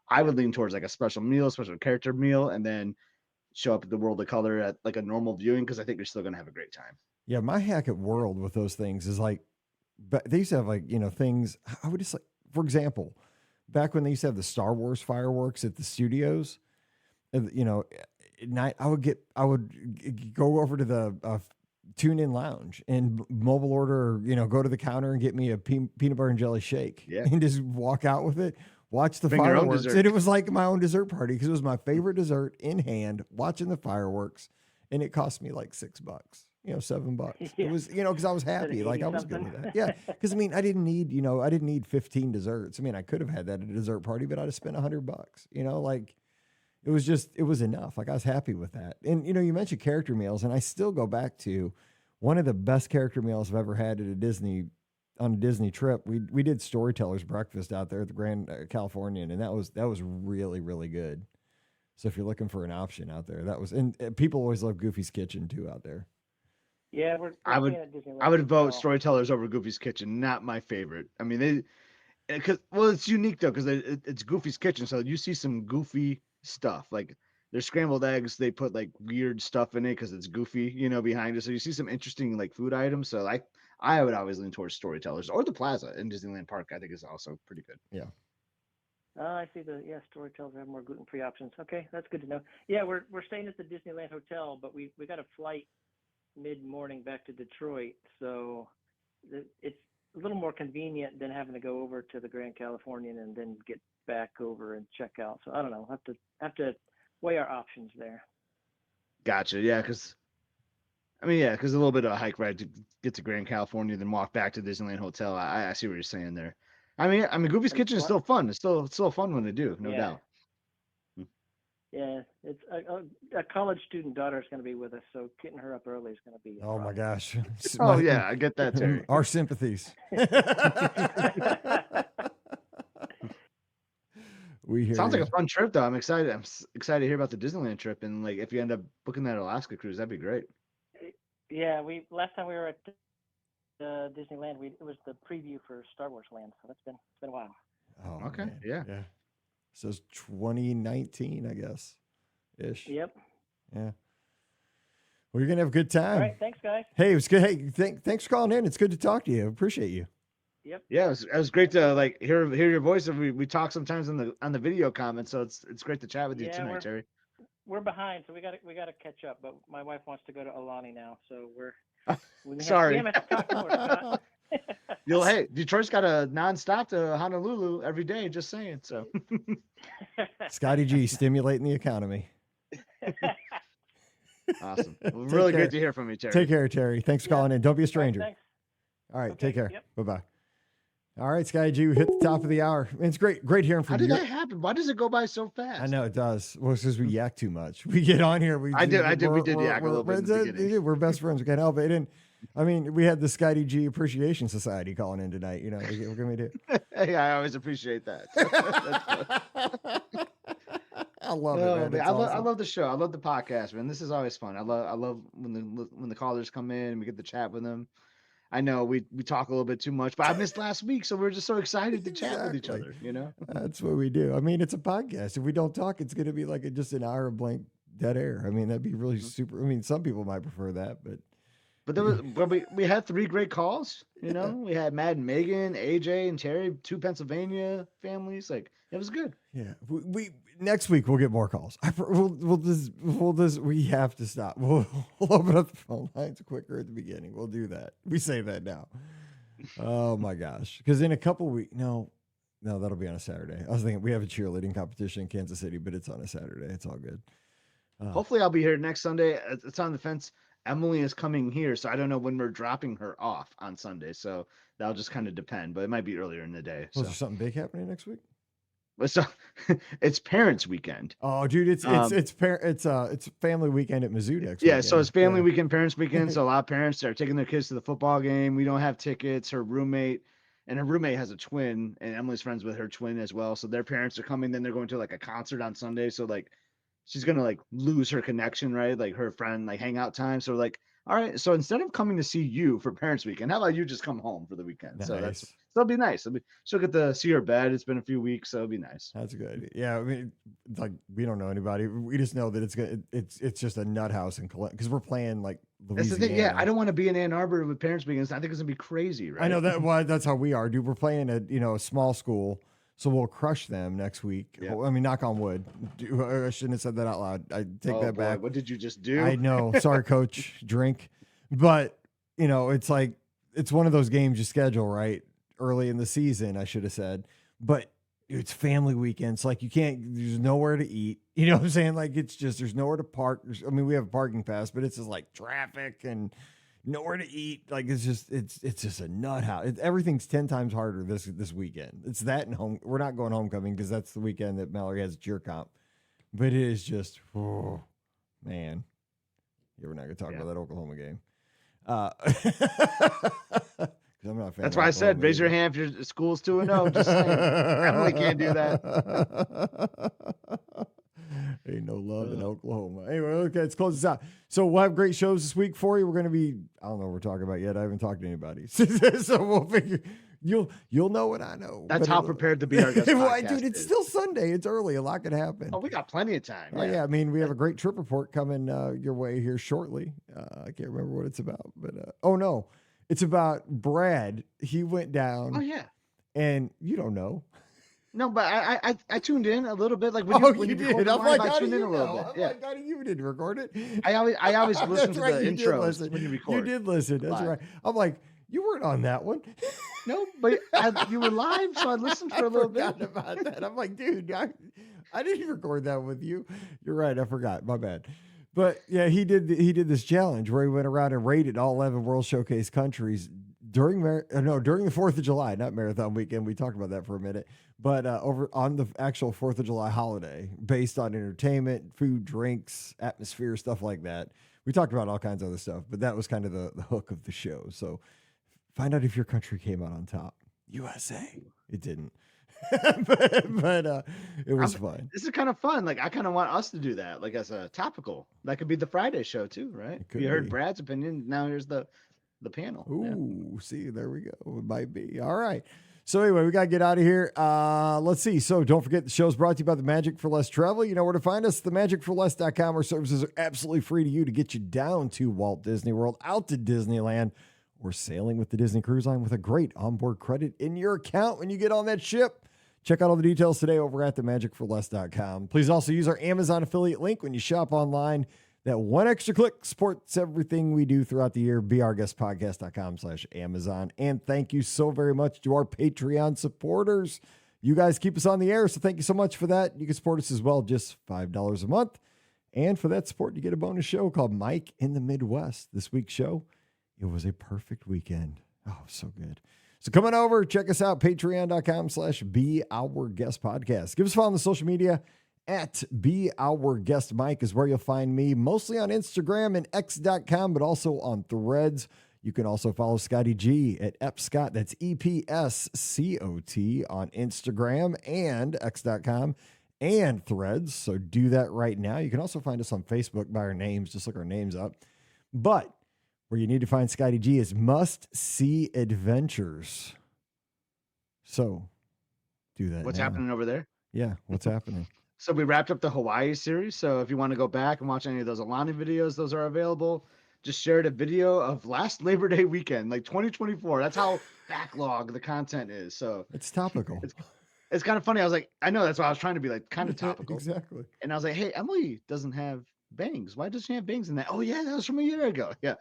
Speaker 3: I would lean towards like a special meal, special character meal, and then show up at the World of Color at like a normal viewing because I think you're still gonna have a great time.
Speaker 1: Yeah, my hack at World with those things is like, but they used to have like, things. I would just like, for example, back when they used to have the Star Wars fireworks at the studios, at night, I would go over to the Tune In Lounge and mobile order, go to the counter and get me a peanut butter and jelly shake and just walk out with it. Watch the fireworks. And it was like my own dessert party because it was my favorite dessert in hand, watching the fireworks. And it cost me like $6, $7. It was, because I was happy. Like I was good with that. Yeah. Because I didn't need 15 desserts. I could have had that at a dessert party, but I'd have spent $100, like it was enough. Like I was happy with that. And, you mentioned character meals and I still go back to one of the best character meals I've ever had at a Disney on a Disney trip, we did Storytellers Breakfast out there at the Grand Californian, and that was really, really good. So if you're looking for an option out there, that was, and people always love Goofy's Kitchen too out there.
Speaker 7: Yeah, we're
Speaker 3: I would
Speaker 7: staying at Disneyland
Speaker 3: I would
Speaker 7: as
Speaker 3: vote
Speaker 7: well.
Speaker 3: Storytellers over Goofy's Kitchen. Not my favorite. I mean, because it's unique though because it's Goofy's Kitchen, so you see some goofy stuff like there's scrambled eggs. They put like weird stuff in it because it's goofy, behind it. So you see some interesting like food items. So I would always lean towards Storytellers or the Plaza in Disneyland Park. I think is also pretty good.
Speaker 1: Yeah.
Speaker 7: I see Storytellers have more gluten-free options. Okay, that's good to know. Yeah, we're staying at the Disneyland Hotel, but we got a flight mid-morning back to Detroit, so it's a little more convenient than having to go over to the Grand Californian and then get back over and check out. So I don't know, have to weigh our options there.
Speaker 3: Gotcha. Yeah, because a little bit of a hike ride to get to Grand California, then walk back to Disneyland Hotel. I see what you're saying there. I mean, Goofy's Kitchen is still fun. It's still a fun one to do, no doubt.
Speaker 7: Yeah, it's a college student daughter is going to be with us, so getting her up early is going to be.
Speaker 1: Oh my gosh.
Speaker 3: Oh yeah, I get that, Terry.
Speaker 1: Our sympathies. We hear
Speaker 3: Sounds
Speaker 1: you.
Speaker 3: like a fun trip though. I'm excited. I'm excited to hear about the Disneyland trip, and like if you end up booking that Alaska cruise, that'd be great.
Speaker 7: Yeah, last time we were at Disneyland, it was the preview for Star Wars Land, so it's been a while.
Speaker 1: Oh,
Speaker 3: Okay,
Speaker 1: man.
Speaker 3: yeah.
Speaker 1: So it's 2019, I guess, ish.
Speaker 7: Yep.
Speaker 1: Yeah. Well, you're gonna have a good time.
Speaker 7: All right, thanks, guys.
Speaker 1: Hey, it was good. Hey, thanks for calling in. It's good to talk to you. Appreciate you.
Speaker 7: Yep.
Speaker 3: Yeah, it was great to like hear your voice. And we talk sometimes on the video comments, so it's great to chat with you tonight, Terry.
Speaker 7: We're behind, so we got to catch up. But my wife wants to go to Alani now, so
Speaker 3: sorry.
Speaker 7: We have to talk more.
Speaker 3: Hey, Detroit's got a nonstop to Honolulu every day. Just saying. So,
Speaker 1: Scotty G stimulating the economy.
Speaker 3: Awesome. Well, really great to hear from you, Terry.
Speaker 1: Take care, Terry. Thanks for calling in. Don't be a stranger.
Speaker 7: Thanks.
Speaker 1: All right,
Speaker 7: Okay,
Speaker 1: take care.
Speaker 7: yep.
Speaker 1: Bye-bye. All right, Scotty G, we hit the top of the hour. It's great hearing from you.
Speaker 3: How did that happen? Why does it go by so fast?
Speaker 1: I know it does. Well, it's because we yak too much. We get on here. We did yak a little bit in the beginning. We're best friends. We can't help it. And I mean, we had the Scotty G Appreciation Society calling in tonight. What can we do?
Speaker 3: Hey, I always appreciate that.
Speaker 1: I love it, man.
Speaker 3: I love the show. I love the podcast, man. This is always fun. I love when the callers come in and we get to chat with them. I know we talk a little bit too much, but I missed last week, so we're just so excited to chat with each other.
Speaker 1: That's what we do. I mean, it's a podcast. If we don't talk, it's going to be like just an hour of blank dead air. I mean, that'd be really super. I mean, some people might prefer that, but
Speaker 3: we had 3 great calls. We had Matt and Megan, AJ and Terry, 2 Pennsylvania families. Like it was good.
Speaker 1: Yeah, we next week we'll get more calls. We have to stop. We'll open up the phone lines quicker at the beginning. We'll do that. We say that now. Oh my gosh, because in a couple weeks, no, that'll be on a Saturday. I was thinking we have a cheerleading competition in Kansas City, but it's on a Saturday. It's all good.
Speaker 3: Hopefully, I'll be here next Sunday. It's on the fence. Emily is coming here, so I don't know when we're dropping her off on Sunday. So that'll just kind of depend, but it might be earlier in the day.
Speaker 1: Was there something big happening next week?
Speaker 3: So it's Parents Weekend.
Speaker 1: Oh, dude, it's family weekend at Mizzou next week.
Speaker 3: Yeah, so it's family weekend, Parents Weekend. So a lot of parents are taking their kids to the football game. We don't have tickets. Her roommate has a twin, and Emily's friends with her twin as well. So their parents are coming. Then they're going to like a concert on Sunday. So like she's gonna like lose her connection, right? Like her friend like hangout time. So like, all right. So instead of coming to see you for Parents Weekend, how about you just come home for the weekend?
Speaker 1: Nice.
Speaker 3: So that'll be nice. She'll get to see her bed. It's been a few weeks, so it'll be nice.
Speaker 1: That's good. Yeah, I mean, like we don't know anybody. We just know that it's just a nut house in because we're playing like Louisiana.
Speaker 3: That's the thing. Yeah, I don't want to be in Ann Arbor with Parents Weekend. I think it's gonna be crazy, right?
Speaker 1: I know that. Well, that's how we are, dude. We're playing at a small school, so we'll crush them next week.
Speaker 3: Yeah.
Speaker 1: I mean, knock on wood. I shouldn't have said that out loud. I take that back.
Speaker 3: What did you just do?
Speaker 1: I know. Sorry, coach. Drink. But it's like it's one of those games you schedule right early in the season. I should have said, but it's family weekends. Like there's nowhere to eat. You know what I'm saying? Like it's just there's nowhere to park. We have a parking pass, but it's just like traffic and nowhere to eat. Like it's just a nut house. Everything's 10 times harder this weekend. It's that and home. We're not going homecoming because that's the weekend that Mallory has a cheer comp. But it is just, oh man. Yeah, we're not gonna talk about that Oklahoma game. Because 'Cause I'm not a fan
Speaker 3: That's
Speaker 1: of
Speaker 3: why I said,
Speaker 1: Oklahoma
Speaker 3: raise your
Speaker 1: either.
Speaker 3: hand if your school's 2-0. Just saying. Definitely can't do that.
Speaker 1: Ain't no love in Oklahoma. Anyway, okay, let's close this out. So we'll have great shows this week for you. We're going to be, I don't know what we're talking about yet. I haven't talked to anybody. So we'll figure, you'll know what I know.
Speaker 3: That's
Speaker 1: But
Speaker 3: how prepared the Be Our Guest
Speaker 1: Well,
Speaker 3: podcast
Speaker 1: dude, it's
Speaker 3: is.
Speaker 1: still Sunday. It's early. A lot could happen.
Speaker 3: Oh, we got plenty of time.
Speaker 1: Oh, yeah. I mean, we have a great trip report coming your way here shortly. I can't remember what it's about, but oh, no. It's about Brad. He went down.
Speaker 3: Oh, yeah.
Speaker 1: And you don't know.
Speaker 3: No, but I tuned in a little bit. Like when you
Speaker 1: did.
Speaker 3: recorded
Speaker 1: I'm
Speaker 3: live,
Speaker 1: like,
Speaker 3: I tuned in a little
Speaker 1: know?
Speaker 3: bit.
Speaker 1: I'm
Speaker 3: Yeah.
Speaker 1: like, how do you didn't record it?
Speaker 3: I always listen to
Speaker 1: right,
Speaker 3: the
Speaker 1: you did
Speaker 3: intros
Speaker 1: listen.
Speaker 3: when you record.
Speaker 1: You did listen. That's
Speaker 3: live.
Speaker 1: right. I'm like, you weren't on that one.
Speaker 3: No, but you were live, so I listened for a little bit.
Speaker 1: I forgot about that. I'm like, dude, I didn't record that with you. You're right. I forgot. My bad. But yeah, he did this challenge where he went around and rated all 11 World Showcase countries during the 4th of July, not marathon weekend. We talked about that for a minute, but over on the actual 4th of July holiday, based on entertainment, food, drinks, atmosphere, stuff like that. We talked about all kinds of other stuff, but that was kind of the hook of the show. So find out if your country came out on top. USA. It didn't. but it was fun.
Speaker 3: This is kind of fun. Like I kind of want us to do that, like as a topical. That could be the Friday show too, right? You heard Brad's opinion. Now here's the panel.
Speaker 1: Ooh, see, there we go. It might be. All right. So anyway, we got to get out of here. Let's see. So don't forget the show's brought to you by the Magic for Less Travel. You know where to find us, themagicforless.com. Our services are absolutely free to you to get you down to Walt Disney World, out to Disneyland, or sailing with the Disney Cruise Line with a great onboard credit in your account when you get on that ship. Check out all the details today over at themagicforless.com. Please also use our Amazon affiliate link when you shop online. That one extra click supports everything we do throughout the year. BeOurGuestPodcast.com/Amazon. And thank you so very much to our Patreon supporters. You guys keep us on the air, so thank you so much for that. You can support us as well, just $5 a month. And for that support, you get a bonus show called Mike in the Midwest. This week's show, it was a perfect weekend. Oh, so good. So come on over, check us out, patreon.com/BeOurGuestPodcast. Give us a follow on the social media at Be Our Guest Mike is where you'll find me, mostly on Instagram and X.com, but also on Threads. You can also follow Scotty G at EpScott. That's EPSCOT on Instagram and X.com and Threads. So do that right now. You can also find us on Facebook by our names. Just look our names up. But where you need to find Scotty G is Must See Adventures. So do that.
Speaker 3: What's
Speaker 1: now.
Speaker 3: happening over there?
Speaker 1: Yeah, what's happening?
Speaker 3: So we wrapped up the Hawaii series. So if you want to go back and watch any of those Alani videos, those are available. Just shared a video of last Labor Day weekend, like 2024. That's how backlog the content is. So
Speaker 1: it's topical.
Speaker 3: It's kind of funny. I was like, I know that's why I was trying to be like kind of topical.
Speaker 1: Exactly.
Speaker 3: And I was like, hey, Emily doesn't have bangs. Why does she have bangs in that? Oh yeah, that was from a year ago. Yeah.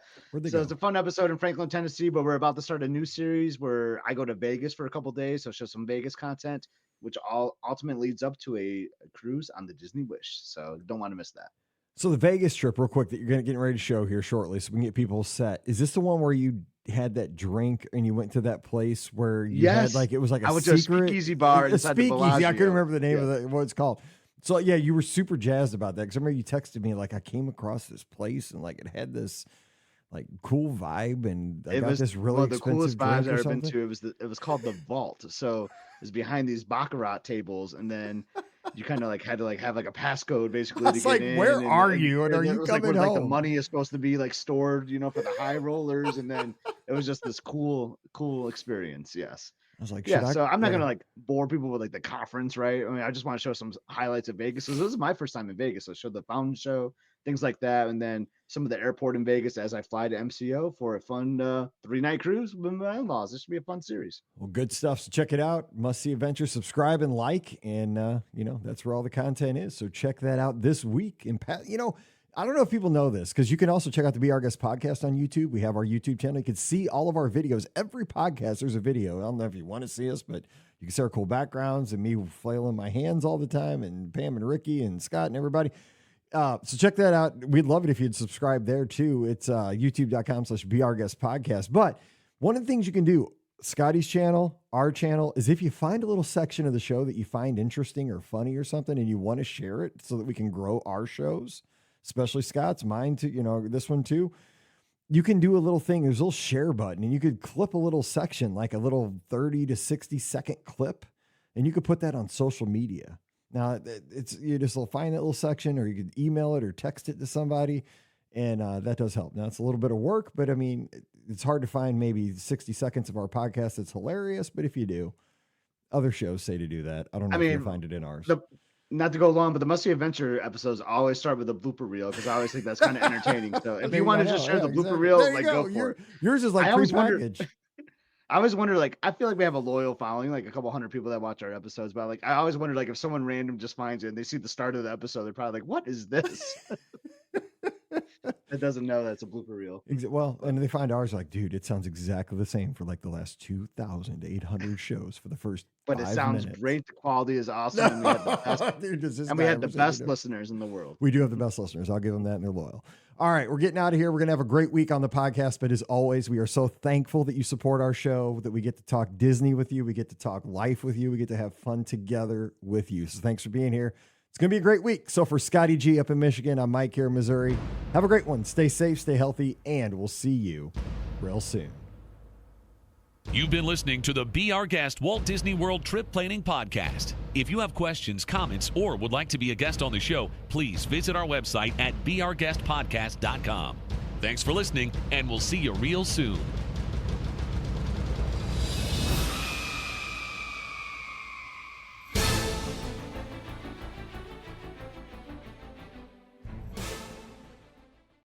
Speaker 3: So it's a fun episode in Franklin, Tennessee, but we're about to start a new series where I go to Vegas for a couple of days. So show some Vegas content, which all ultimately leads up to a cruise on the Disney Wish. So don't want to miss that.
Speaker 1: So the Vegas trip, real quick, that you're getting ready to show here shortly, so we can get people set. Is this the one where you had that drink and you went to that place where you had like it was like a
Speaker 3: went
Speaker 1: secret
Speaker 3: to a speakeasy bar inside the Bellagio.
Speaker 1: I couldn't remember the name of what it's called. So yeah, you were super jazzed about that because I remember you texted me like I came across this place and like it had this like cool vibe and I got this really
Speaker 3: the
Speaker 1: expensive
Speaker 3: coolest vibes
Speaker 1: drink
Speaker 3: I've
Speaker 1: or
Speaker 3: ever been
Speaker 1: something.
Speaker 3: to. It was called the Vault. So it's behind these baccarat tables, and then you kind of like had to like have like a passcode basically.
Speaker 1: I was like, where are you? And are you coming home?
Speaker 3: Like the money is supposed to be like stored, you know, for the high rollers, and then it was just this cool experience. Yes.
Speaker 1: I was like,
Speaker 3: yeah. So I'm not gonna like bore people with like the conference, right? I mean, I just want to show some highlights of Vegas. So this is my first time in Vegas. So show the fountain show, things like that, and then some of the airport in Vegas as I fly to MCO for a fun 3-night cruise with my in-laws. This should be a fun series.
Speaker 1: Well, good stuff. So check it out. Must See Adventure. Subscribe and like, and you know that's where all the content is. So check that out this week. And you know, I don't know if people know this because you can also check out the Be Our Guest podcast on YouTube. We have our YouTube channel. You can see all of our videos. Every podcast, there's a video. I don't know if you want to see us, but you can see our cool backgrounds and me flailing my hands all the time, and Pam and Ricky and Scott and everybody. So check that out. We'd love it if you'd subscribe there too. It's youtube.com/BeOurGuestPodcast. But one of the things you can do, Scotty's channel, our channel, is if you find a little section of the show that you find interesting or funny or something and you want to share it so that we can grow our shows, especially Scott's, mine too, you know, this one too. you can do a little thing. There's a little share button, and you could clip a little section, like a little 30 to 60 second clip, and you could put that on social media. Now, you just will find that little section, or you could email it or text it to somebody, and that does help. Now, it's a little bit of work, but I mean, it's hard to find maybe 60 seconds of our podcast that's hilarious, but if you do, other shows say to do that. I don't know if you'll find it in ours.
Speaker 3: Not to go long, but the Must Be Adventure episodes always start with a blooper reel because I always think that's kind of entertaining. So if you want to just share the blooper reel, like go for it.
Speaker 1: Yours is like pre-packaged.
Speaker 3: I always wonder, like, I feel like we have a loyal following, like a couple hundred people that watch our episodes, but like, I always wonder, like, if someone random just finds it and they see the start of the episode, they're probably like, what is this? That doesn't know that's a blooper reel.
Speaker 1: Well, and they find ours like, dude, it sounds exactly the same for like the last 2,800 shows for the first.
Speaker 3: But it sounds great. The quality is awesome. And we have the best,
Speaker 1: dude,
Speaker 3: we have the best listeners in the world.
Speaker 1: We do have the best listeners. I'll give them that, and they're loyal. All right, we're getting out of here. We're going to have a great week on the podcast. But as always, we are so thankful that you support our show, that we get to talk Disney with you. We get to talk life with you. We get to have fun together with you. So thanks for being here. It's going to be a great week. So for Scotty G up in Michigan, I'm Mike here in Missouri. Have a great one. Stay safe, stay healthy, and we'll see you real soon.
Speaker 2: You've been listening to the Be Our Guest Walt Disney World Trip Planning Podcast. If you have questions, comments, or would like to be a guest on the show, please visit our website at beourguestpodcast.com. Thanks for listening, and we'll see you real soon.